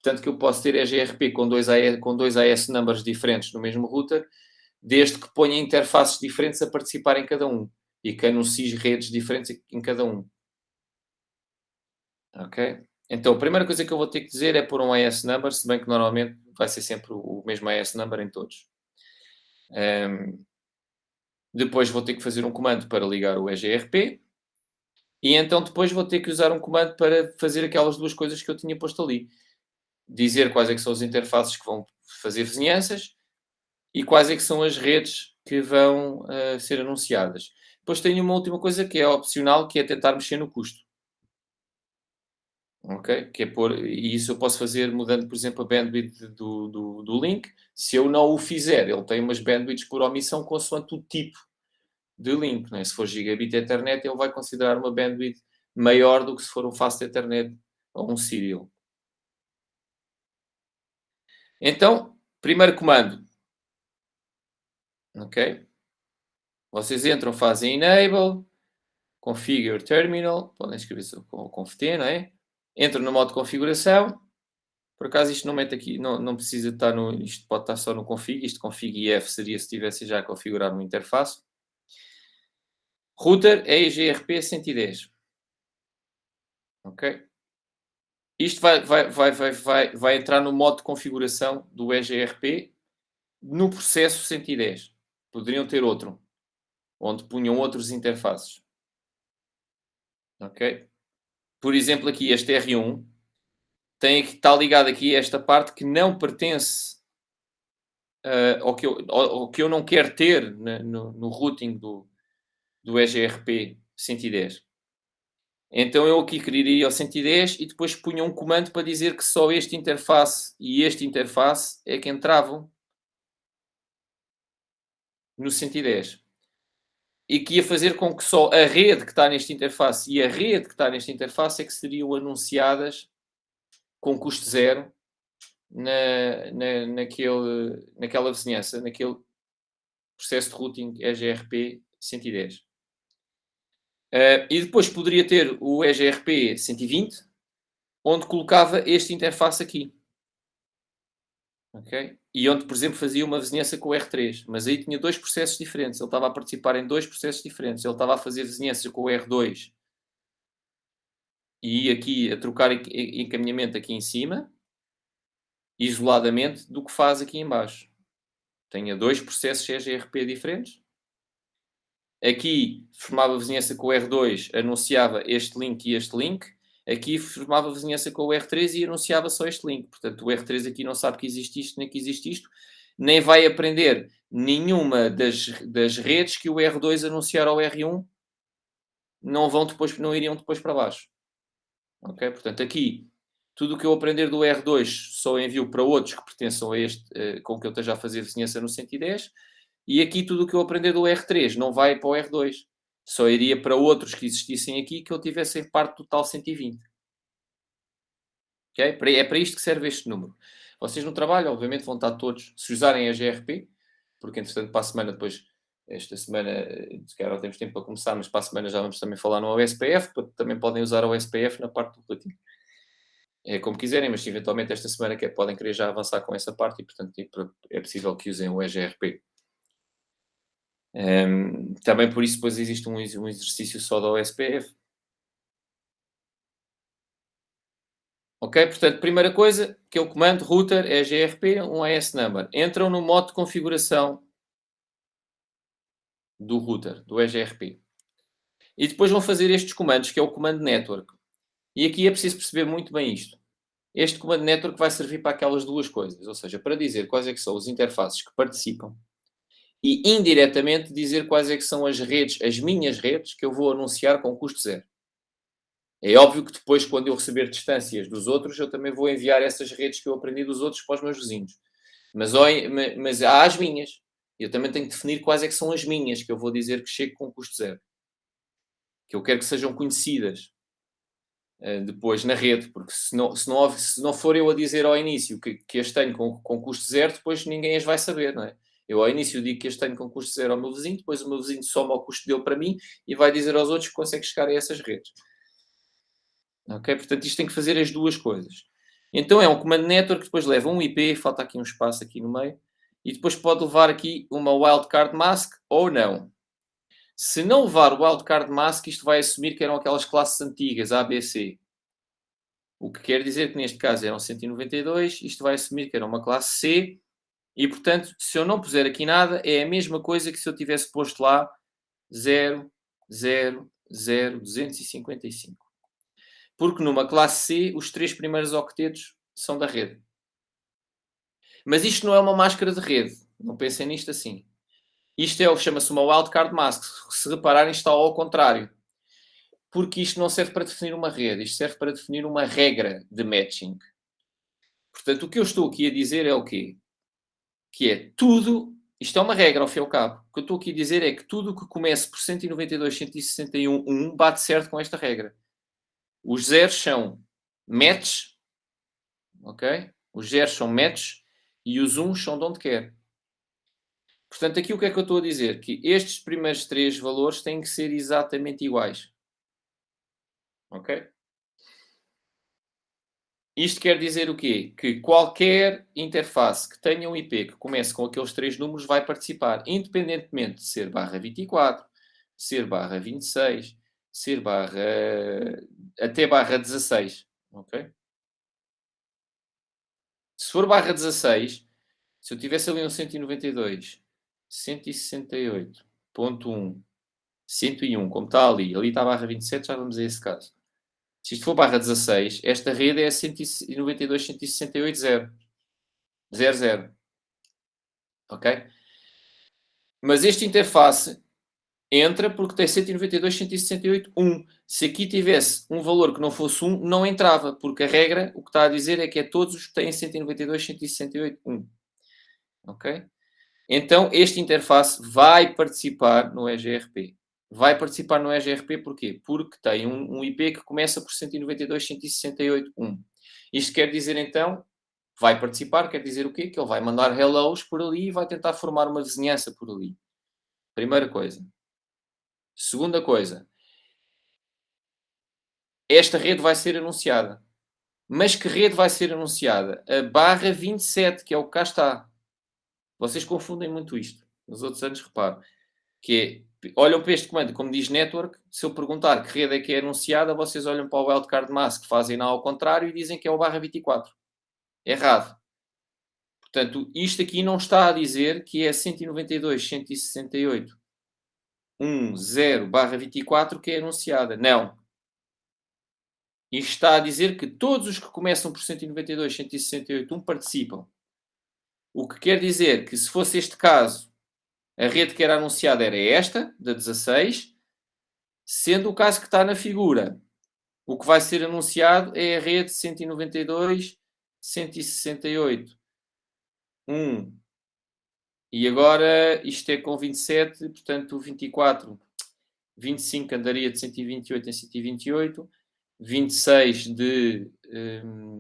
Portanto, que eu posso ter EGRP com dois AS numbers diferentes no mesmo router, desde que ponha interfaces diferentes a participar em cada um e que anuncie redes diferentes em cada um. Ok? Então, a primeira coisa que eu vou ter que dizer é pôr um AS number, se bem que normalmente vai ser sempre o mesmo AS number em todos. Depois vou ter que fazer um comando para ligar o EGRP. E então depois vou ter que usar um comando para fazer aquelas duas coisas que eu tinha posto ali. Dizer quais é que são as interfaces que vão fazer vizinhanças e quais é que são as redes que vão ser anunciadas. Depois tenho uma última coisa que é opcional, que é tentar mexer no custo. Ok? Que é pôr, e isso eu posso fazer mudando, por exemplo, a bandwidth do link. Se eu não o fizer, ele tem umas bandwidths por omissão consoante o tipo de link. Né? Se for gigabit Ethernet, ele vai considerar uma bandwidth maior do que se for um fast Ethernet ou um serial. Então, primeiro comando. Ok? Vocês entram, fazem enable, configure terminal, podem escrever com o conft, não é? Entram no modo de configuração. Por acaso isto não mete aqui, não precisa estar no. Isto pode estar só no config. Isto config IF seria se tivesse já configurado uma interface. Router é EGRP 110. Ok? Isto vai entrar no modo de configuração do EGRP no processo 110. Poderiam ter outro, onde punham outros interfaces. Ok? Por exemplo, aqui este R1 tem que estar ligado aqui a esta parte que não pertence ou que eu não quero ter no routing do EGRP 110. Então eu aqui queria o 110 e depois punha um comando para dizer que só este interface e este interface é que entravam no 110. E que ia fazer com que só a rede que está neste interface e a rede que está neste interface é que seriam anunciadas com custo zero naquela vizinhança, naquele processo de routing EGRP 110. E depois poderia ter o EGRP 120, onde colocava este interface aqui. Ok? E onde, por exemplo, fazia uma vizinhança com o R3. Mas aí tinha dois processos diferentes. Ele estava a participar em dois processos diferentes. Ele estava a fazer vizinhança com o R2 e aqui a trocar encaminhamento aqui em cima, isoladamente, do que faz aqui em baixo. Tenha dois processos EGRP diferentes. Aqui formava vizinhança com o R2, anunciava este link e este link. Aqui formava vizinhança com o R3 e anunciava só este link. Portanto, o R3 aqui não sabe que existe isto, nem que existe isto, nem vai aprender nenhuma das redes que o R2 anunciar ao R1 não iriam depois para baixo. Ok? Portanto, aqui, tudo o que eu aprender do R2 só envio para outros que pertençam a este, com que eu esteja a fazer vizinhança no 110. E aqui, tudo o que eu aprender do R3 não vai para o R2. Só iria para outros que existissem aqui que eu tivesse em parte total 120. Okay? É para isto que serve este número. Vocês no trabalho, obviamente, vão estar todos, se usarem a GRP, porque entretanto para a semana depois, esta semana, se calhar não temos tempo para começar, mas para a semana já vamos também falar no OSPF, também podem usar o OSPF na parte do relativo. É como quiserem, mas eventualmente esta semana podem querer já avançar com essa parte e, portanto, é possível que usem o EGRP. Também por isso depois existe um exercício só da OSPF. Ok? Portanto, primeira coisa, que é o comando router EGRP, um AS number. Entram no modo de configuração do router, do EGRP. E depois vão fazer estes comandos, que é o comando network. E aqui é preciso perceber muito bem isto. Este comando network vai servir para aquelas duas coisas, ou seja, para dizer quais é que são os interfaces que participam e indiretamente dizer quais é que são as redes, as minhas redes, que eu vou anunciar com custo zero. É óbvio que depois, quando eu receber distâncias dos outros, eu também vou enviar essas redes que eu aprendi dos outros para os meus vizinhos. Mas há as minhas. Eu também tenho que definir quais é que são as minhas, que eu vou dizer que chego com custo zero. Que eu quero que sejam conhecidas depois na rede, porque se não for eu a dizer ao início que as tenho com custo zero, depois ninguém as vai saber, não é? Eu ao início digo que as tenho com custo zero ao meu vizinho, depois o meu vizinho soma o custo dele para mim e vai dizer aos outros que consegue chegar a essas redes. Ok? Portanto, isto tem que fazer as duas coisas. Então é um comando network que depois leva um IP, falta aqui um espaço aqui no meio, e depois pode levar aqui uma wildcard mask ou não. Se não levar o wildcard mask, isto vai assumir que eram aquelas classes antigas, ABC. O que quer dizer que neste caso eram 192, isto vai assumir que era uma classe C, e portanto, se eu não puser aqui nada, é a mesma coisa que se eu tivesse posto lá 0, 0, 0, 255. Porque numa classe C, os 3 primeiros octetos são da rede. Mas isto não é uma máscara de rede. Não pensem nisto assim. Isto chama-se uma wildcard mask. Se repararem, está ao contrário. Porque isto não serve para definir uma rede. Isto serve para definir uma regra de matching. Portanto, o que eu estou aqui a dizer é o quê? Que é tudo... Isto é uma regra, ao fim e ao cabo. O que eu estou aqui a dizer é que tudo que comece por 192, 161, 1 bate certo com esta regra. Os zeros são match, ok? Os zeros são match e os uns são de onde quer. Portanto, aqui o que é que eu estou a dizer? Que estes primeiros 3 valores têm que ser exatamente iguais. Ok? Isto quer dizer o quê? Que qualquer interface que tenha um IP que comece com aqueles 3 números vai participar, independentemente de ser barra 24, ser barra 26, ser barra... até barra 16. Ok? Se for barra 16, se eu tivesse ali um 192, 168.1, 101, como está ali está a barra 27, já vamos a esse caso. Se isto for barra 16, esta rede é 192, 168, 0. 00. ok? Mas este interface entra porque tem 192.168.1. Se aqui tivesse um valor que não fosse 1, não entrava, porque a regra, o que está a dizer é que é todos os que têm 192.168.1. Ok? Então, este interface vai participar no EGRP. Vai participar no EGRP porquê? Porque tem um IP que começa por 192.168.1. Isto quer dizer, então, vai participar, quer dizer o quê? Que ele vai mandar hellos por ali e vai tentar formar uma vizinhança por ali. Primeira coisa. Segunda coisa. Esta rede vai ser anunciada. Mas que rede vai ser anunciada? A barra 27, que é o que cá está. Vocês confundem muito isto. Nos outros anos, reparo. Que é, olham para este comando, como diz network, se eu perguntar que rede é que é anunciada, vocês olham para o wildcard mask, fazem lá ao contrário e dizem que é o barra 24. Errado. Portanto, isto aqui não está a dizer que é 192.168.1.0 barra 24 que é anunciada. Não. Isto está a dizer que todos os que começam por 192.168.1 participam. O que quer dizer que, se fosse este caso, a rede que era anunciada era esta, da 16, sendo o caso que está na figura. O que vai ser anunciado é a rede 192.168.1. E agora isto é com 27, portanto o 24, 25 andaria de 128 em 128, 26 de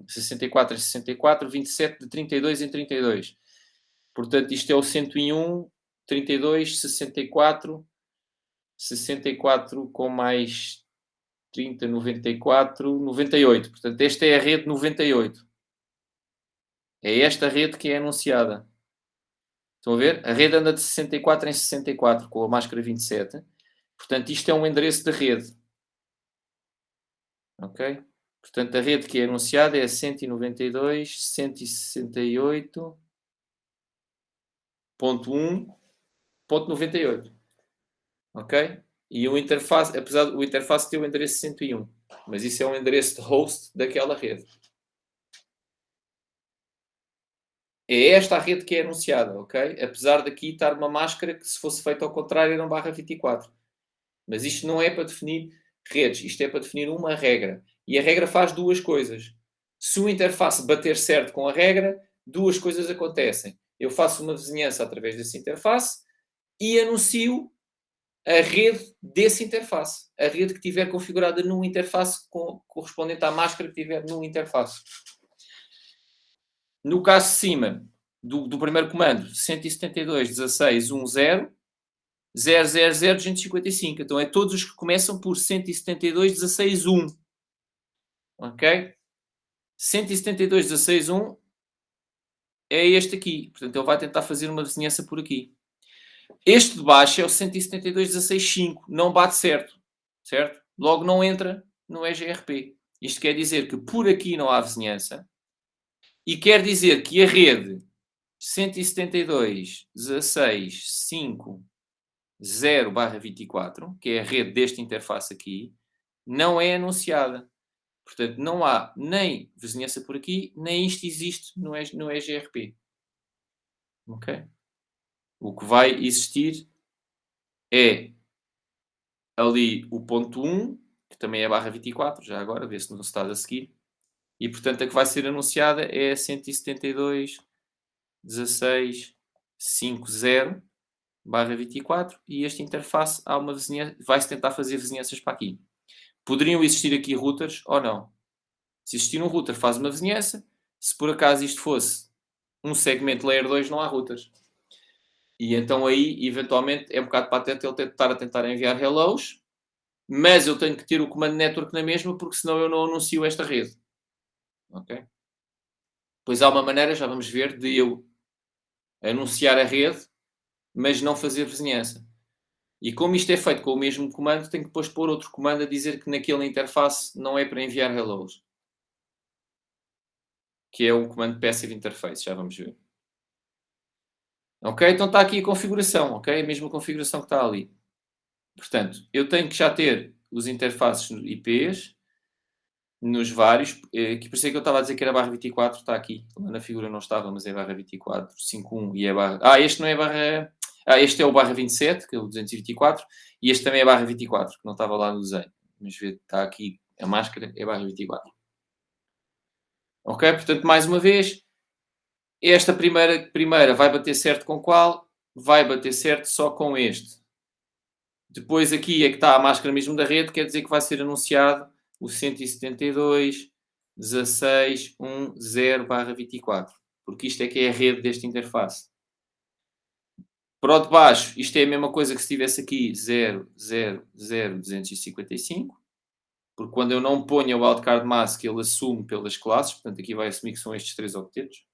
64 em 64, 27 de 32 em 32. Portanto, isto é o 101, 32, 64, 64 com mais 30, 94, 98. Portanto, esta é a rede 98. É esta rede que é anunciada. Estão a ver? A rede anda de 64 em 64, com a máscara 27. Portanto, isto é um endereço de rede. Ok? Portanto, a rede que é anunciada é a 192.168.98. Ok? E o interface, apesar do interface ter o endereço 101, mas isso é um endereço de host daquela rede. É esta a rede que é anunciada, ok? Apesar daqui estar uma máscara que, se fosse feito ao contrário, era um barra 24. Mas isto não é para definir redes, isto é para definir uma regra. E a regra faz duas coisas. Se o interface bater certo com a regra, duas coisas acontecem. Eu faço uma vizinhança através desse interface e anuncio a rede desse interface. A rede que tiver configurada no interface correspondente à máscara que tiver no interface. No caso de cima, do primeiro comando, 172.16.1.0, 000.255. Então é todos os que começam por 172.16.1. Ok? 172.16.1 é este aqui. Portanto, ele vai tentar fazer uma vizinhança por aqui. Este de baixo é o 172.16.5. Não bate certo. Certo? Logo não entra no EGRP. Isto quer dizer que por aqui não há vizinhança. E quer dizer que a rede 172.16.5.0/24, que é a rede deste interface aqui, não é anunciada. Portanto, não há nem vizinhança por aqui, nem isto existe no EGRP. Ok? O que vai existir é ali o ponto 1, que também é barra 24, já agora, vê se não está a seguir. E, portanto, a que vai ser anunciada é a 172.16.5.0/24 e este interface há uma vizinhança, vai-se tentar fazer vizinhanças para aqui. Poderiam existir aqui routers ou não. Se existir um router, faz uma vizinhança. Se por acaso isto fosse um segmento Layer 2, não há routers. E então aí, eventualmente, é um bocado patente ele estar a tentar enviar hellos, mas eu tenho que ter o comando network na mesma, porque senão eu não anuncio esta rede. Ok? Pois há uma maneira, já vamos ver, de eu anunciar a rede, mas não fazer vizinhança. E como isto é feito com o mesmo comando, tenho que depois pôr outro comando a dizer que naquele interface não é para enviar hellos. Que é o comando Passive Interface, já vamos ver. Ok? Então está aqui a configuração, ok? A mesma configuração que está ali. Portanto, eu tenho que já ter os interfaces IPs, nos vários, que por isso é que eu estava a dizer que era barra 24, está aqui. Lá na figura não estava, mas é barra 24, 51 e é barra. Este não é barra. Este é o barra 27, que é o 224, e este também é barra 24, que não estava lá no desenho. Mas vê, está aqui a máscara, é barra 24. Ok? Portanto, mais uma vez, esta primeira vai bater certo com qual? Vai bater certo só com este. Depois aqui é que está a máscara mesmo da rede, quer dizer que vai ser anunciado o 172.16.10/24, porque isto é que é a rede desta interface. Para o de baixo, isto é a mesma coisa que se tivesse aqui 0.0.0.255, porque quando eu não ponho o wildcard mask, ele assume pelas classes, portanto aqui vai assumir que são estes 3 octetos.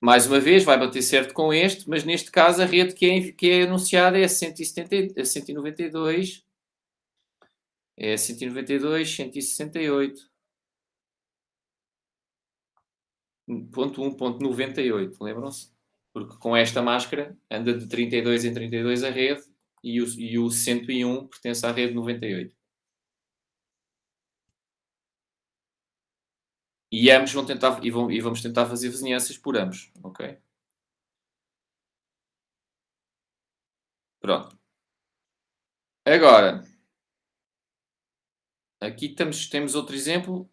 Mais uma vez, vai bater certo com este, mas neste caso a rede que é anunciada é a 170, a 192, é 192, 168. Ponto 1.98, lembram-se? Porque com esta máscara anda de 32 em 32 a rede e o 101 pertence à rede 98. E ambos vão tentar, e vamos tentar fazer vizinhanças por ambos, ok? Pronto. Agora, aqui temos outro exemplo,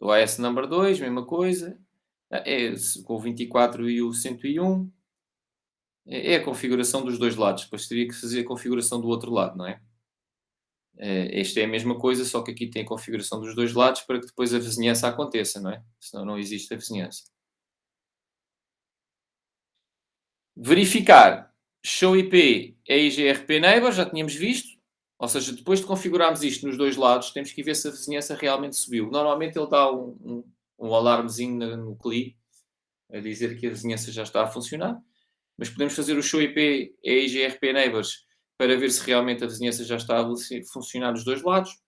o AS number 2, mesma coisa, com o 24 e o 101, é a configuração dos dois lados, depois teria que fazer a configuração do outro lado, não é? Esta é a mesma coisa, só que aqui tem a configuração dos dois lados para que depois a vizinhança aconteça, não é? Senão não existe a vizinhança. Verificar show IP é IGRP neighbor, já tínhamos visto. Ou seja, depois de configurarmos isto nos dois lados, temos que ver se a vizinhança realmente subiu. Normalmente ele dá um alarmezinho no CLI a dizer que a vizinhança já está a funcionar. Mas podemos fazer o show IP é IGRP neighbors para ver se realmente a vizinhança já está a funcionar dos dois lados.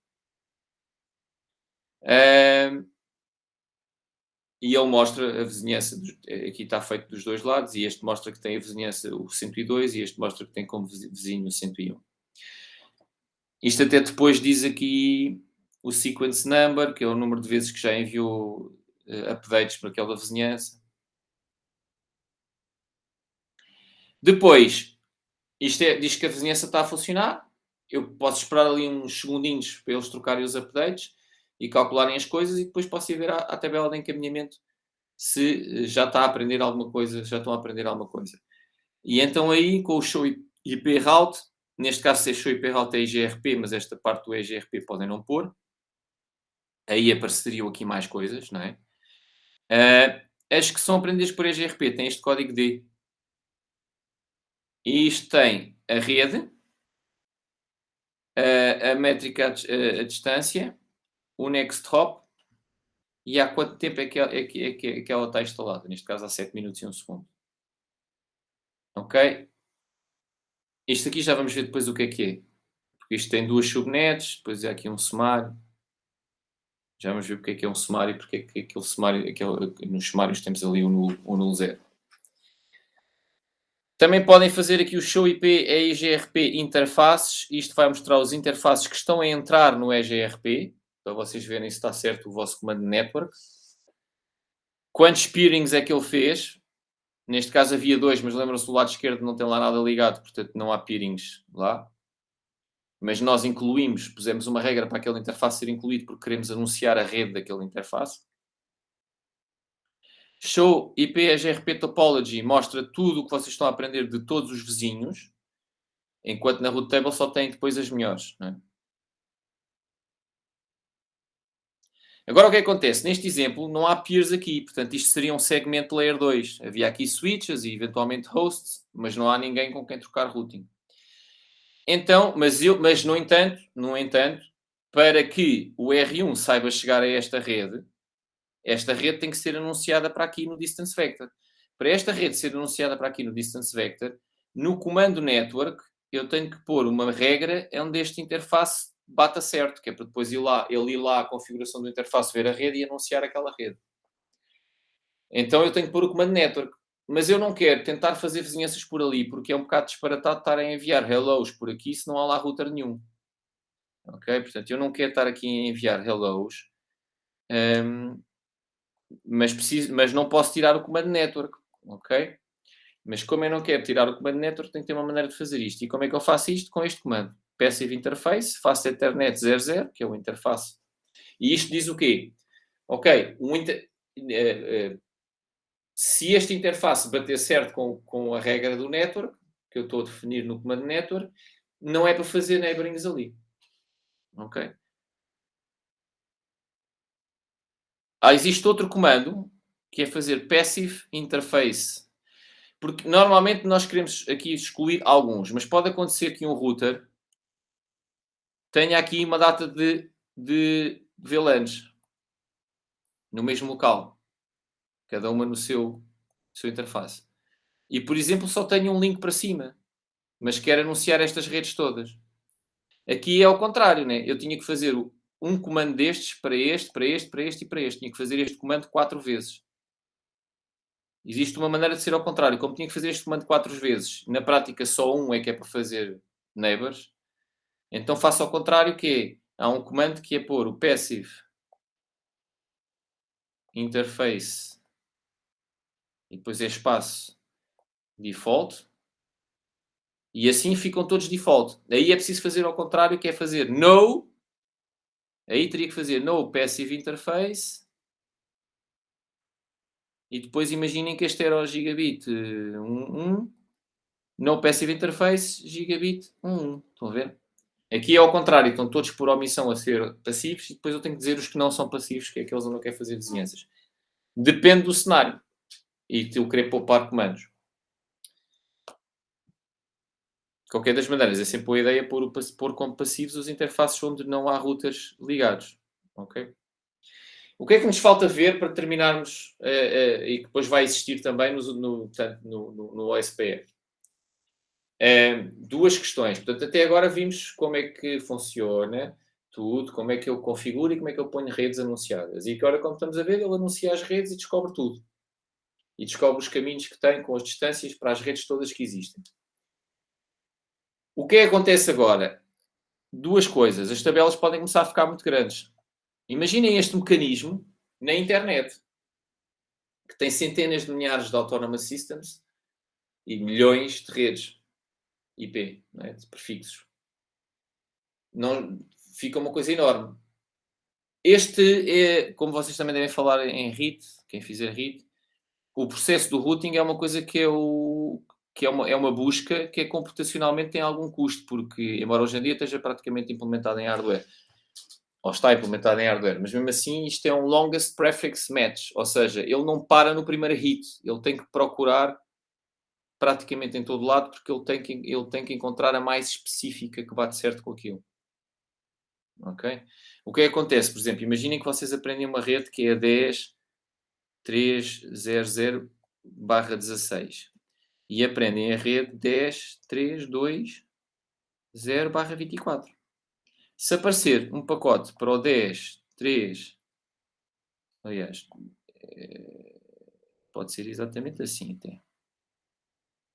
E ele mostra a vizinhança, aqui está feito dos dois lados, e este mostra que tem a vizinhança o 102 e este mostra que tem como vizinho o 101. Isto até depois diz aqui o sequence number, que é o número de vezes que já enviou updates para aquela vizinhança. Depois, diz que a vizinhança está a funcionar. Eu posso esperar ali uns segundinhos para eles trocarem os updates e calcularem as coisas e depois posso ir ver à tabela de encaminhamento se já está a aprender alguma coisa, já estão a aprender alguma coisa. E então aí, com o show IP route, neste caso se é show IP route é IGRP, mas esta parte do IGRP podem não pôr. Aí apareceriam aqui mais coisas, não é? As que são aprendidas por IGRP têm este código D. E isto tem a rede, a métrica a distância, o next hop e há quanto tempo é que ela está instalada. Neste caso há 7 minutos e 1 segundo. Ok? Isto aqui já vamos ver depois o que é. Porque isto tem duas subnets, depois há aqui um sumário. Já vamos ver porque é que é um sumário e porque é que aquele sumário, nos sumários temos ali o nulo zero. Também podem fazer aqui o show IP e EGRP interfaces. Isto vai mostrar os interfaces que estão a entrar no EGRP, para vocês verem se está certo o vosso comando network. Quantos peerings é que ele fez? Neste caso havia 2, mas lembram-se do lado esquerdo não tem lá nada ligado, portanto não há peerings lá. Mas nós incluímos, pusemos uma regra para aquele interface ser incluído porque queremos anunciar a rede daquele interface. Show IP EGRP Topology mostra tudo o que vocês estão a aprender de todos os vizinhos, enquanto na root table só tem depois as melhores. Não é? Agora o que acontece? Neste exemplo não há peers aqui, portanto isto seria um segmento layer 2. Havia aqui switches e eventualmente hosts, mas não há ninguém com quem trocar routing. Então, mas no entanto, para que o R1 saiba chegar a esta rede tem que ser anunciada para aqui no distance vector. Para esta rede ser anunciada para aqui no distance vector, no comando network, eu tenho que pôr uma regra onde este interface bata certo, que é para depois ele ir lá à configuração do interface, ver a rede e anunciar aquela rede. Então eu tenho que pôr o comando network. Mas eu não quero tentar fazer vizinhanças por ali, porque é um bocado disparatado estar a enviar hellos por aqui se não há lá router nenhum. ok? Portanto, eu não quero estar aqui a enviar hellos, hum, mas não posso tirar o comando network, ok? Mas como eu não quero tirar o comando network, tenho que ter uma maneira de fazer isto. E como é que eu faço isto? Com este comando. Passive interface, faço ethernet 00, que é o interface. E isto diz o quê? Ok, se este interface bater certo com a regra do network, que eu estou a definir no comando network, não é para fazer neighborings ali. Ok? Existe outro comando, que é fazer passive interface. Porque normalmente nós queremos aqui excluir alguns, mas pode acontecer que um router tenha aqui uma data de VLANs no mesmo local, cada uma no seu interface. E, por exemplo, só tenha um link para cima, mas quer anunciar estas redes todas. Aqui é ao contrário, né? Eu tinha que fazer um comando destes para este, para este, para este e para este. Tinha que fazer este comando 4 vezes. Existe uma maneira de ser ao contrário. Como tinha que fazer este comando 4 vezes, na prática só um é que é para fazer neighbors, então faço ao contrário, que é, há um comando que é pôr o passive interface e depois é espaço default e assim ficam todos default. Aí é preciso fazer ao contrário, que é fazer no, aí teria que fazer no passive interface e depois imaginem que este era o gigabit 1, no passive interface gigabit 1. Estão a ver? Aqui é ao contrário, estão todos por omissão a ser passivos e depois eu tenho que dizer os que não são passivos, que é aqueles onde eu quero fazer vizinhanças. Depende do cenário e de eu querer poupar comandos. De qualquer das maneiras, é sempre boa ideia pôr como passivos os interfaces onde não há routers ligados. Ok? O que é que nos falta ver para terminarmos e que depois vai existir também no OSPF? Duas questões. Portanto, até agora vimos como é que funciona tudo, como é que eu configuro e como é que eu ponho redes anunciadas. E agora, como estamos a ver, ele anuncia as redes e descobre tudo. E descobre os caminhos que tem com as distâncias para as redes todas que existem. O que é que acontece agora? Duas coisas. As tabelas podem começar a ficar muito grandes. Imaginem este mecanismo na internet, que tem centenas de milhares de autonomous systems e milhões de redes IP, não é? De prefixos. Não, fica uma coisa enorme. Este é, como vocês também devem falar em RIT, quem fizer RIT, o processo do routing é uma coisa é uma busca que computacionalmente tem algum custo, porque, embora hoje em dia esteja praticamente implementado em hardware, ou está implementado em hardware, mas mesmo assim isto é um longest prefix match, ou seja, ele não para no primeiro hit, ele tem que procurar praticamente em todo lado, porque ele tem que encontrar a mais específica que bate certo com aquilo. Ok? O que é que acontece? Por exemplo, imaginem que vocês aprendem uma rede que é a 10.300/16 e aprendem a rede 10.3.2.0/24. Se aparecer um pacote para o 10.3, aliás, pode ser exatamente assim até.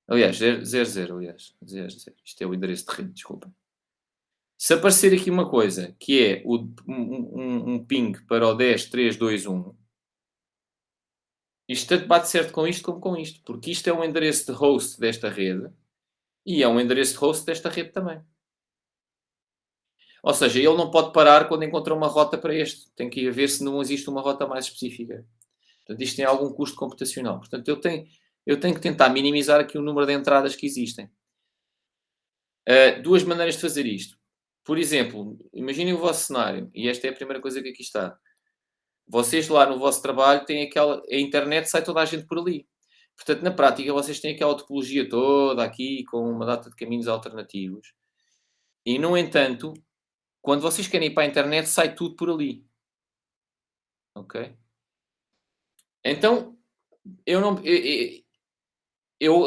Aliás, 00, aliás, 00. Isto é o endereço de rede, desculpa. Se aparecer aqui uma coisa que é um ping para o 10.3.2.1, isto tanto bate certo com isto como com isto, porque isto é um endereço de host desta rede e é um endereço de host desta rede também. Ou seja, ele não pode parar quando encontra uma rota para este. Tem que ir a ver se não existe uma rota mais específica. Portanto, isto tem algum custo computacional. Portanto, eu tenho que tentar minimizar aqui o número de entradas que existem. Duas maneiras de fazer isto. Por exemplo, imaginem o vosso cenário, e esta é a primeira coisa que aqui está. Vocês lá no vosso trabalho têm a internet, sai toda a gente por ali. Portanto, na prática, vocês têm aquela topologia toda aqui, com uma data de caminhos alternativos. E, no entanto, quando vocês querem ir para a internet, sai tudo por ali. Ok? Então, eu não...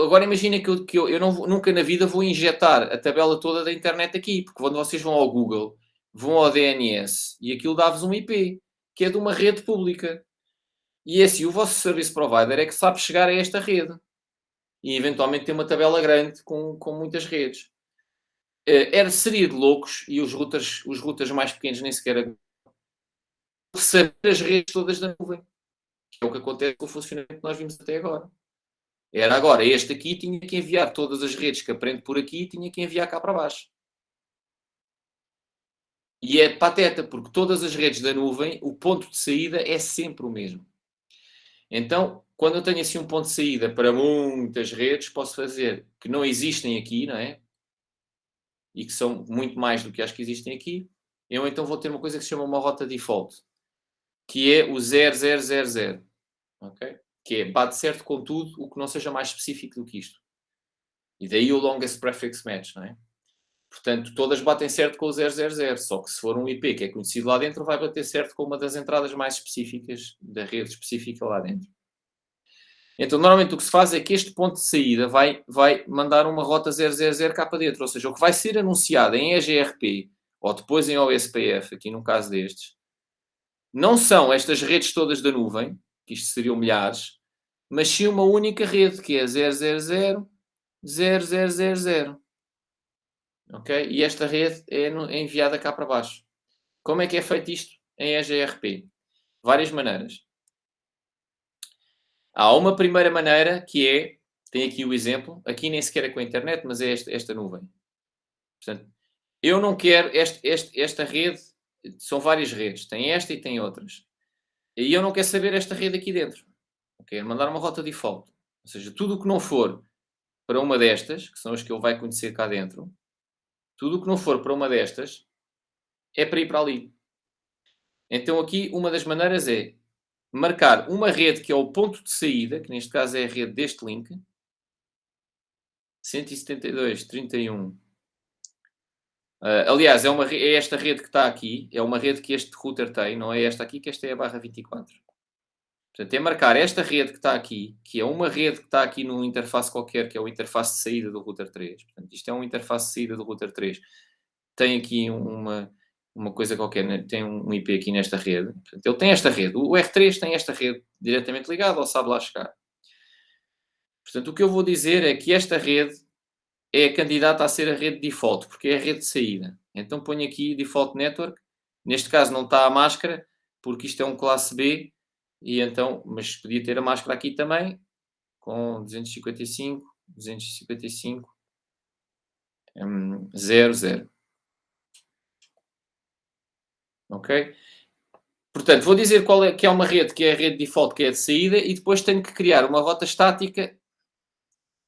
agora imagina que eu nunca na vida vou injetar a tabela toda da internet aqui, porque quando vocês vão ao Google, vão ao DNS e aquilo dá-vos um IP, que é de uma rede pública. E é assim, o vosso service provider é que sabe chegar a esta rede. E eventualmente tem uma tabela grande com muitas redes. seria de loucos, e os routers mais pequenos nem sequer receber as redes todas da nuvem, que é o que acontece com o funcionamento que nós vimos até agora. Era agora, este aqui tinha que enviar todas as redes que aprende por aqui, tinha que enviar cá para baixo. E é pateta, porque todas as redes da nuvem, o ponto de saída é sempre o mesmo. Então, quando eu tenho assim um ponto de saída para muitas redes, posso fazer que não existem aqui, não é? E que são muito mais do que as que existem aqui. Eu então vou ter uma coisa que se chama uma rota default, que é o 0000, ok? Que é bate certo com tudo o que não seja mais específico do que isto. E daí o longest prefix match, não é? Portanto, todas batem certo com o 000, só que se for um IP que é conhecido lá dentro, vai bater certo com uma das entradas mais específicas da rede específica lá dentro. Então, normalmente o que se faz é que este ponto de saída vai mandar uma rota 000 cá para dentro, ou seja, o que vai ser anunciado em EGRP ou depois em OSPF, aqui no caso destes, não são estas redes todas da nuvem, que isto seriam milhares, mas sim uma única rede, que é 000. Ok? E esta rede é enviada cá para baixo. Como é que é feito isto em EGRP? Várias maneiras. Há uma primeira maneira que é, tem aqui o exemplo, aqui nem sequer é com a internet, mas é esta nuvem. Portanto, eu não quero esta rede, são várias redes, tem esta e tem outras. E eu não quero saber esta rede aqui dentro. Eu quero mandar uma rota default. Ou seja, tudo o que não for para uma destas, que são as que ele vai conhecer cá dentro, tudo o que não for para uma destas, é para ir para ali. Então aqui uma das maneiras é marcar uma rede que é o ponto de saída, que neste caso é a rede deste link, 172.31. Aliás, é esta rede que está aqui, é uma rede que este router tem, não é esta aqui, que esta é a barra 24. Portanto, é marcar esta rede que está aqui, que é uma rede que está aqui num interface qualquer, que é o interface de saída do router 3. Portanto, isto é um interface de saída do router 3. Tem aqui uma coisa qualquer, né? Tem um IP aqui nesta rede. Portanto, ele tem esta rede. O R3 tem esta rede diretamente ligada, ou sabe lá chegar. Portanto, o que eu vou dizer é que esta rede é a candidata a ser a rede default, porque é a rede de saída. Então ponho aqui default network. Neste caso não está a máscara, porque isto é um classe B, e então, mas podia ter a máscara aqui também, com 255, 00. Ok? Portanto, vou dizer qual é, que é uma rede que é a rede default, que é a de saída, e depois tenho que criar uma rota estática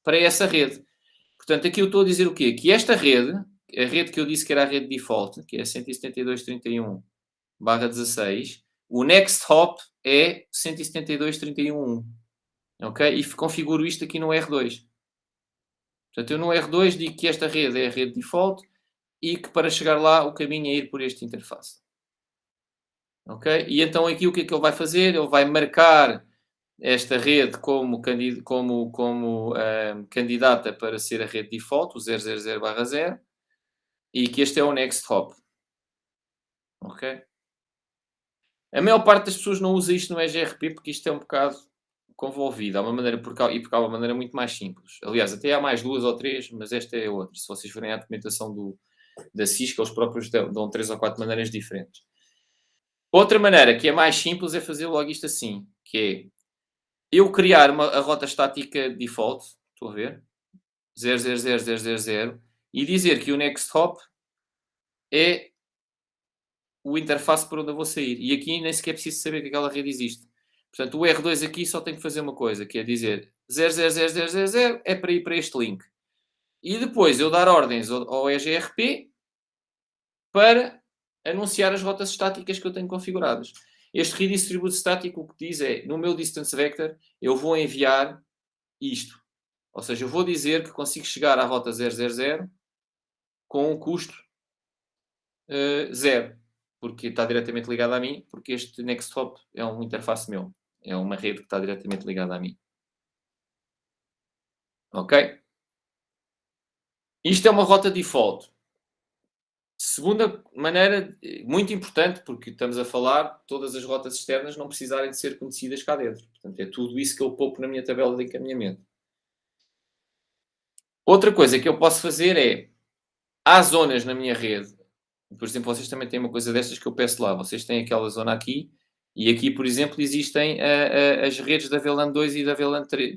para essa rede. Portanto, aqui eu estou a dizer o quê? Que esta rede, a rede que eu disse que era a rede default, que é 172.31/16, o next hop é 172.31.1. Ok? E configuro isto aqui no R2. Portanto, eu no R2 digo que esta rede é a rede default e que para chegar lá o caminho é ir por este interface. Ok? E então aqui o que é que ele vai fazer? Ele vai marcar esta rede como candidata para ser a rede default, o 000/0, e que este é o next hop. Ok? A maior parte das pessoas não usa isto no EGRP porque isto é um bocado convolvido. Há uma maneira, porque há uma maneira muito mais simples. Aliás, até há mais duas ou três, mas esta é outra. Se vocês forem à documentação da Cisco, eles próprios dão 3 ou 4 maneiras diferentes. Outra maneira que é mais simples é fazer logo isto assim, que é eu criar a rota estática default, estou a ver, 000 e dizer que o next hop é o interface por onde eu vou sair. E aqui nem sequer preciso saber que aquela rede existe. Portanto, o R2 aqui só tem que fazer uma coisa, que é dizer 00000 é para ir para este link. E depois eu dar ordens ao EGRP para anunciar as rotas estáticas que eu tenho configuradas. Este redistribute estático o que diz é, no meu distance vector, eu vou enviar isto. Ou seja, eu vou dizer que consigo chegar à rota 000 com um custo zero, porque está diretamente ligado a mim, porque este next hop é um interface meu. É uma rede que está diretamente ligada a mim. Ok? Isto é uma rota default. Segunda maneira, muito importante, porque estamos a falar, todas as rotas externas não precisarem de ser conhecidas cá dentro. Portanto, é tudo isso que eu poupo na minha tabela de encaminhamento. Outra coisa que eu posso fazer é, há zonas na minha rede, por exemplo, vocês também têm uma coisa destas que eu peço lá, vocês têm aquela zona aqui, e aqui, por exemplo, existem as redes da VLAN 2 e da VLAN 3,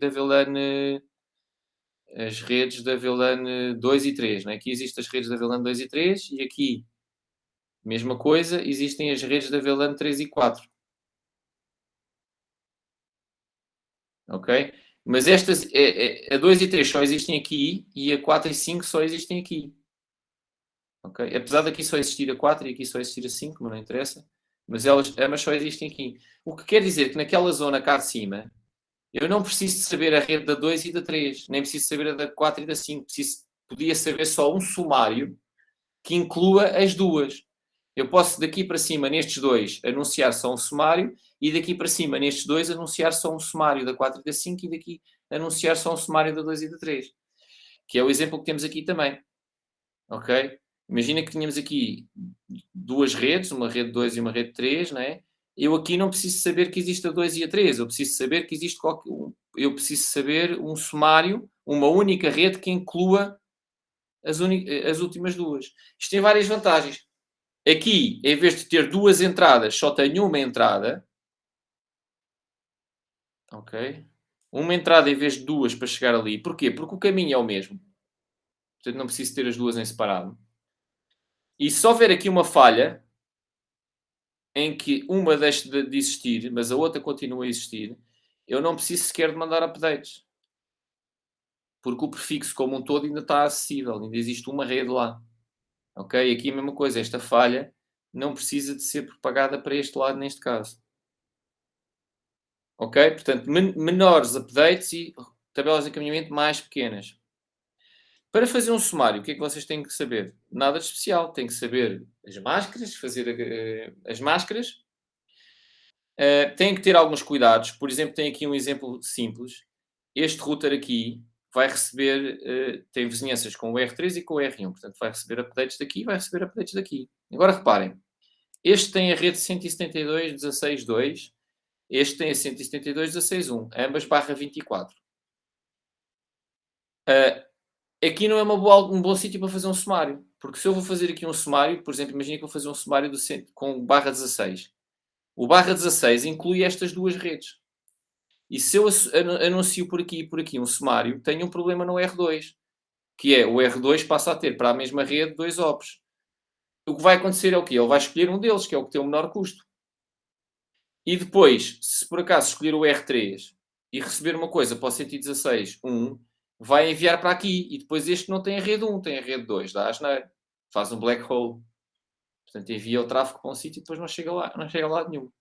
as redes da VLAN 2 e 3, né? Aqui existem as redes da VLAN 2 e 3 e aqui, mesma coisa, existem as redes da VLAN 3 e 4, ok? Mas estas, a 2 e 3 só existem aqui e a 4 e 5 só existem aqui, ok? Apesar daqui só existir a 4 e aqui só existir a 5, mas não interessa, mas elas ambas só existem aqui. O que quer dizer que naquela zona cá de cima, eu não preciso de saber a rede da 2 e da 3, nem preciso saber a da 4 e da 5, podia saber só um sumário que inclua as duas. Eu posso daqui para cima, nestes dois, anunciar só um sumário e daqui para cima, nestes dois, anunciar só um sumário da 4 e da 5 e daqui anunciar só um sumário da 2 e da 3. Que é o exemplo que temos aqui também. Ok? Imagina que tínhamos aqui duas redes, uma rede 2 e uma rede 3, né? Eu aqui não preciso saber que existe a 2 e a 3, eu preciso saber que existe eu preciso saber um sumário, uma única rede que inclua as últimas duas. Isto tem várias vantagens. Aqui, em vez de ter duas entradas, só tenho uma entrada. Ok? Uma entrada em vez de duas para chegar ali. Porquê? Porque o caminho é o mesmo. Portanto, não preciso ter as duas em separado. E se houver aqui uma falha, em que uma deixe de existir, mas a outra continua a existir, eu não preciso sequer de mandar updates. Porque o prefixo como um todo ainda está acessível. Ainda existe uma rede lá. Ok? Aqui a mesma coisa. Esta falha não precisa de ser propagada para este lado, neste caso. Ok? Portanto, menores updates e tabelas de encaminhamento mais pequenas. Para fazer um sumário, o que é que vocês têm que saber? Nada de especial. Têm que saber as máscaras, fazer as máscaras. Têm que ter alguns cuidados. Por exemplo, tem aqui um exemplo simples. Este router aqui vai receber, tem vizinhanças com o R3 e com o R1. Portanto, vai receber updates daqui e vai receber updates daqui. Agora reparem, este tem a rede 172.16.2, este tem a 172.16.1, ambas barra 24. Aqui não é um bom sítio para fazer um sumário, porque se eu vou fazer aqui um sumário, por exemplo, imagina que eu vou fazer um sumário com barra 16. O barra 16 inclui estas duas redes. E se eu anuncio por aqui e por aqui um sumário, tenho um problema no R2, que é o R2 passa a ter para a mesma rede dois ops. O que vai acontecer é o quê? Ele vai escolher um deles, que é o que tem o menor custo. E depois, se por acaso escolher o R3 e receber uma coisa para o 116.1, vai enviar para aqui. E depois este não tem a rede 1, tem a rede 2. Dá asneira. Faz um black hole. Portanto, envia o tráfego para um sítio e depois não chega lá, não chega a lado nenhum.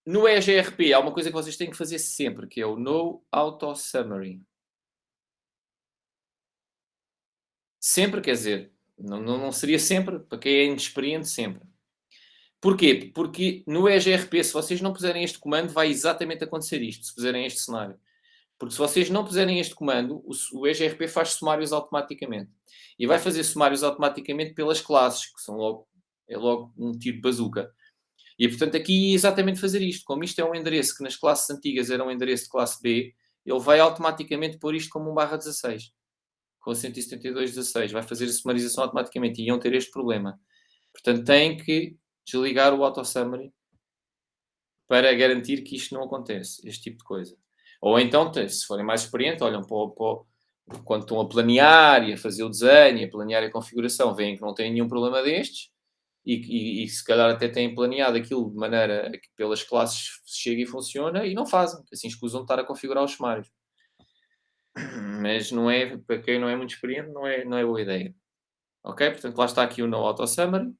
No EGRP há uma coisa que vocês têm que fazer sempre, que é o No Auto Summary. Sempre, quer dizer, não seria sempre, para quem é inexperiente, sempre. Porquê? Porque no EGRP, se vocês não puserem este comando, vai exatamente acontecer isto, se fizerem este cenário. Porque se vocês não puserem este comando, o EGRP faz sumários automaticamente. E vai fazer sumários automaticamente pelas classes, que são logo um tiro de bazuca. E, portanto, aqui é exatamente fazer isto. Como isto é um endereço que nas classes antigas era um endereço de classe B, ele vai automaticamente pôr isto como um barra 16. Com 172.16. Vai fazer a sumarização automaticamente. E iam ter este problema. Portanto, tem que desligar o auto-summary para garantir que isto não acontece. Este tipo de coisa. Ou então, se forem mais experientes, olham quando estão a planear e a fazer o desenho e a planear a configuração, veem que não tem nenhum problema destes e se calhar até têm planeado aquilo de maneira que pelas classes chega e funciona e não fazem, assim escusam de estar a configurar os sumários. Mas não é, para quem não é muito experiente, não é boa ideia. Ok? Portanto, lá está aqui o No Auto Summary.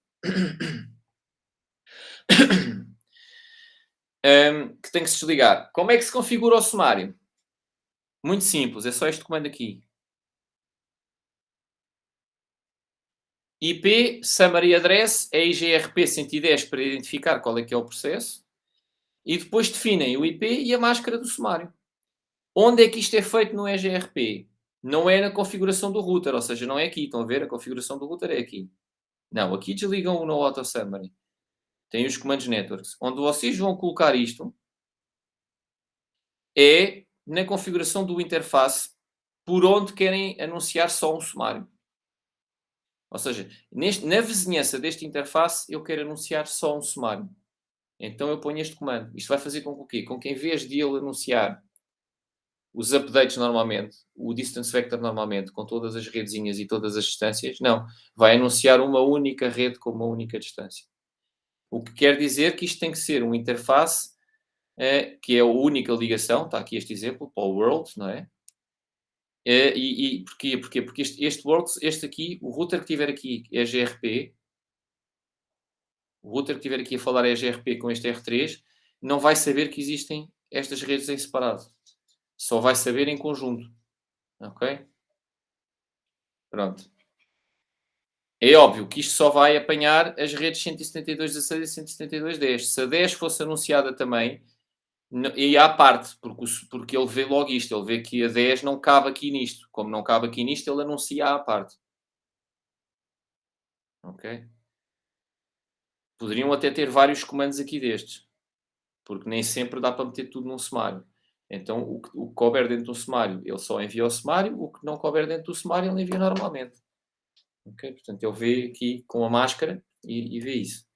Que tem que se desligar. Como é que se configura o sumário? Muito simples, é só este comando aqui. IP, Summary Address, é IGRP 110 para identificar qual é que é o processo. E depois definem o IP e a máscara do sumário. Onde é que isto é feito no EGRP? Não é na configuração do router, ou seja, não é aqui. Estão a ver? A configuração do router é aqui. Não, aqui desligam o No Auto Summary. Tem os comandos networks. Onde vocês vão colocar isto é na configuração do interface por onde querem anunciar só um sumário. Ou seja, na vizinhança desta interface, eu quero anunciar só um sumário. Então eu ponho este comando. Isto vai fazer com que o quê? Com que em vez de ele anunciar os updates normalmente, o distance vector normalmente, com todas as redezinhas e todas as distâncias, não. Vai anunciar uma única rede com uma única distância. O que quer dizer que isto tem que ser uma interface que é a única ligação, está aqui este exemplo, para o world, não é? Porquê? Porque este world, este aqui, o router que tiver aqui é GRP, o router que tiver aqui a falar é GRP com este R3, não vai saber que existem estas redes em separado. Só vai saber em conjunto. Ok? Pronto. É óbvio que isto só vai apanhar as redes 172.16 e 172.10. Se a 10 fosse anunciada também, e à parte, porque ele vê logo isto, ele vê que a 10 não cabe aqui nisto. Como não cabe aqui nisto, ele anuncia à parte. Ok? Poderiam até ter vários comandos aqui destes, porque nem sempre dá para meter tudo num sumário. Então, o que couber dentro do sumário, ele só envia o sumário, o que não couber dentro do sumário, ele envia normalmente. Ok? Portanto, ele vê aqui com a máscara e vê isso.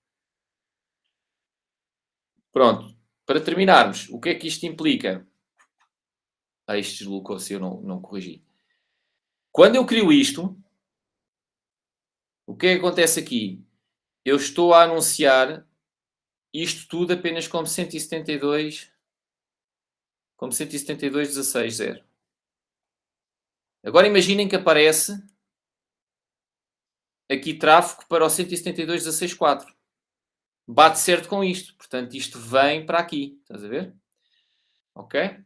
Pronto. Para terminarmos, o que é que isto implica? Isto deslocou-se, eu não corrigi. Quando eu crio isto, o que é que acontece aqui? Eu estou a anunciar isto tudo apenas como 172, como 172.16.0. Agora imaginem que aparece aqui tráfego para o 172.16.4. Bate certo com isto. Portanto, isto vem para aqui. Estás a ver? Ok?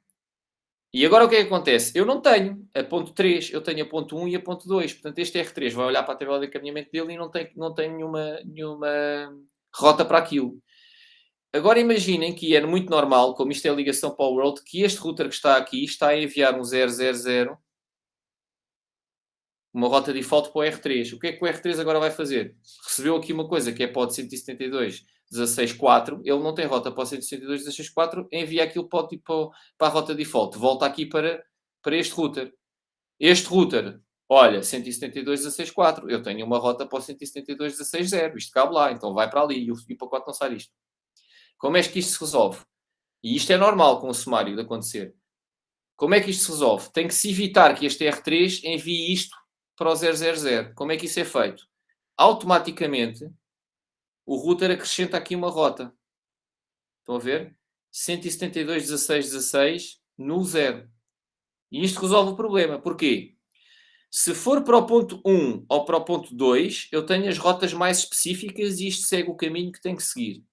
E agora o que é que acontece? Eu não tenho a ponto 3, eu tenho a ponto 1 e a ponto 2. Portanto, este R3 vai olhar para a tabela de encaminhamento dele e não tem nenhuma rota para aquilo. Agora imaginem que é muito normal, como isto é a ligação para o World, que este router que está aqui está a enviar um 000, uma rota default para o R3. O que é que o R3 agora vai fazer? Recebeu aqui uma coisa que é para o 172.16.4, ele não tem rota para o 172.16.4, envia aquilo para a rota default. Volta aqui para este router. Este router, olha, 172.16.4, eu tenho uma rota para o 172.16.0, isto cabe lá, então vai para ali e o pacote não sai disto. Como é que isto se resolve? E isto é normal com o sumário de acontecer. Como é que isto se resolve? Tem que se evitar que este R3 envie isto para o 000. Como é que isso é feito? Automaticamente, o router acrescenta aqui uma rota. Estão a ver? 172.16.16 no 0. E isto resolve o problema. Porquê? Se for para o ponto 1 ou para o ponto 2, eu tenho as rotas mais específicas e isto segue o caminho que tem que seguir.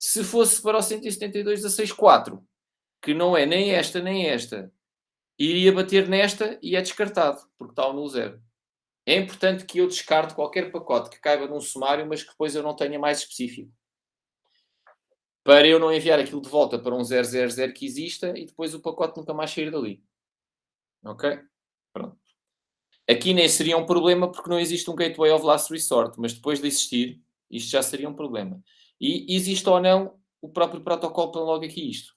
Se fosse para o 172.16.4, que não é nem esta, iria bater nesta e é descartado, porque está no 0. É importante que eu descarte qualquer pacote que caiba num sumário, mas que depois eu não tenha mais específico. Para eu não enviar aquilo de volta para um 000 que exista e depois o pacote nunca mais sair dali. Ok? Pronto. Aqui nem seria um problema porque não existe um gateway of last resort, mas depois de existir, isto já seria um problema. E existe ou não, o próprio protocolo põe logo aqui isto.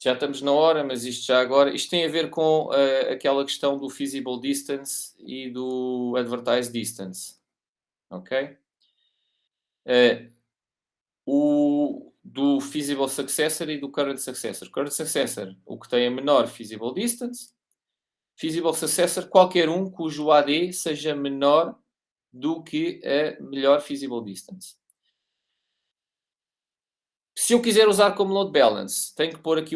Já estamos na hora, mas isto já agora. Isto tem a ver com aquela questão do feasible distance e do advertised distance. Ok? Do feasible successor e do current successor. Current successor, o que tem a menor feasible distance. Feasible successor, qualquer um cujo AD seja menor do que a melhor feasible distance. Se eu quiser usar como load balance, tenho que pôr aqui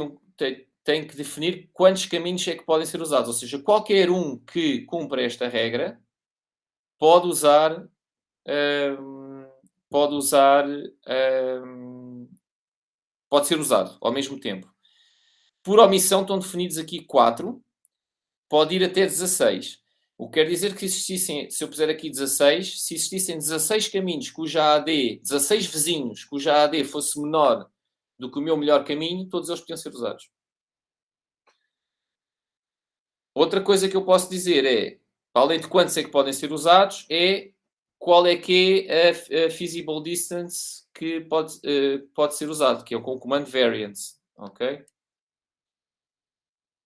tenho que definir quantos caminhos é que podem ser usados. Ou seja, qualquer um que cumpra esta regra pode usar pode ser usado ao mesmo tempo. Por omissão estão definidos aqui 4, pode ir até 16. O que quer dizer que se eu puser aqui 16, se existissem 16 caminhos cuja AD, 16 vizinhos cuja AD fosse menor do que o meu melhor caminho, todos eles podiam ser usados. Outra coisa que eu posso dizer é, além de quantos é que podem ser usados, é qual é que é a feasible distance que pode ser usado, que é com o comando variance. Ok?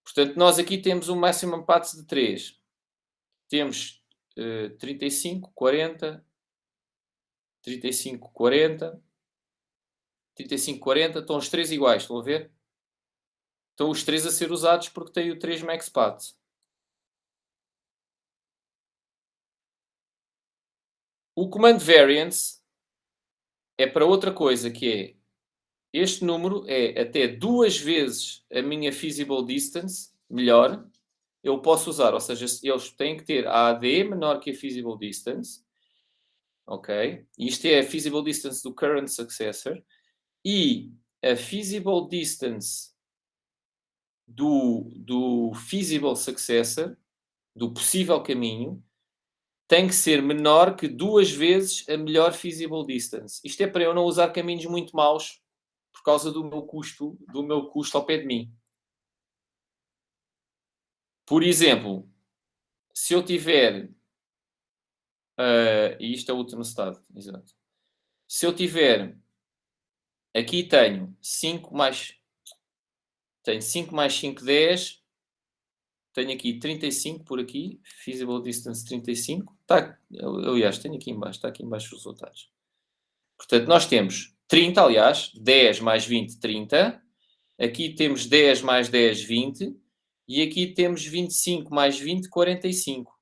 Portanto, nós aqui temos um maximum paths de 3. Temos 35, 40, 35, 40, 35, 40. Estão os 3 iguais, estão a ver? Estão os 3 a ser usados porque tem o 3 max paths. O comando variance é para outra coisa, que é este número é até 2 vezes a minha feasible distance, melhor, eu posso usar. Ou seja, eles têm que ter a AD menor que a feasible distance, ok? Isto é a feasible distance do current successor, e a feasible distance do feasible successor, do possível caminho, tem que ser menor que 2 vezes a melhor feasible distance. Isto é para eu não usar caminhos muito maus por causa do meu custo ao pé de mim. Por exemplo, se eu tiver, e isto é o último estado, exato. Se eu tiver, aqui tenho 5 mais 5, 10, tenho aqui 35 por aqui, feasible distance 35. Tá, aliás, tenho aqui em baixo, está aqui em baixo os resultados. Portanto, nós temos 30, aliás, 10 mais 20, 30. Aqui temos 10 mais 10, 20. E aqui temos 25 mais 20, 45.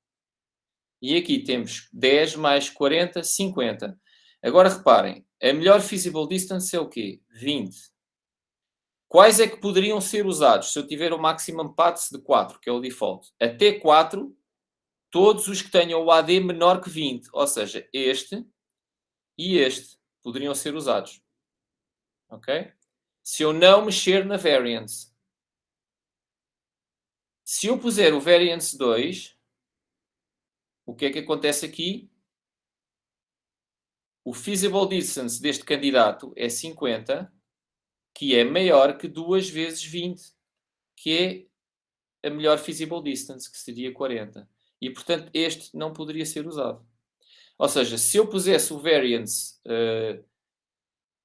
E aqui temos 10 mais 40, 50. Agora reparem, a melhor feasible distance é o quê? 20. Quais é que poderiam ser usados se eu tiver o maximum paths de 4, que é o default? Até 4, todos os que tenham o AD menor que 20. Ou seja, este e este poderiam ser usados. Ok? Se eu não mexer na variance. Se eu puser o variance 2, o que é que acontece aqui? O feasible distance deste candidato é 50, que é maior que 2 vezes 20, que é a melhor feasible distance, que seria 40. E, portanto, este não poderia ser usado. Ou seja, se eu pusesse o variance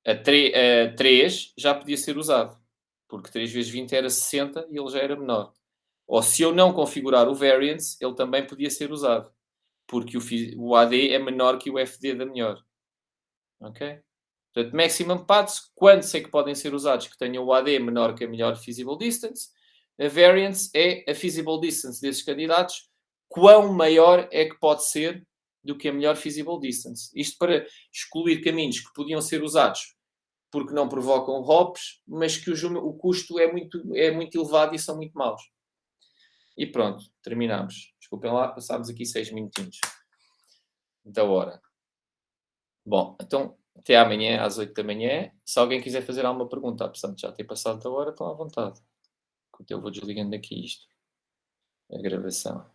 a 3, já podia ser usado. Porque 3 vezes 20 era 60 e ele já era menor. Ou se eu não configurar o variance, ele também podia ser usado. Porque o AD é menor que o FD da melhor. Ok? Portanto, maximum paths, quantos é que podem ser usados que tenham o AD menor que a melhor feasible distance? A variance é a feasible distance desses candidatos, quão maior é que pode ser do que a melhor feasible distance. Isto para excluir caminhos que podiam ser usados porque não provocam hops, mas que o custo é muito elevado e são muito maus. E pronto, terminamos. Desculpem lá, passámos aqui 6 minutinhos da hora. Bom, então até amanhã às 8 da manhã. Se alguém quiser fazer alguma pergunta, apesar de já ter passado da hora, estão à vontade. Enquanto eu vou desligando aqui isto, a gravação.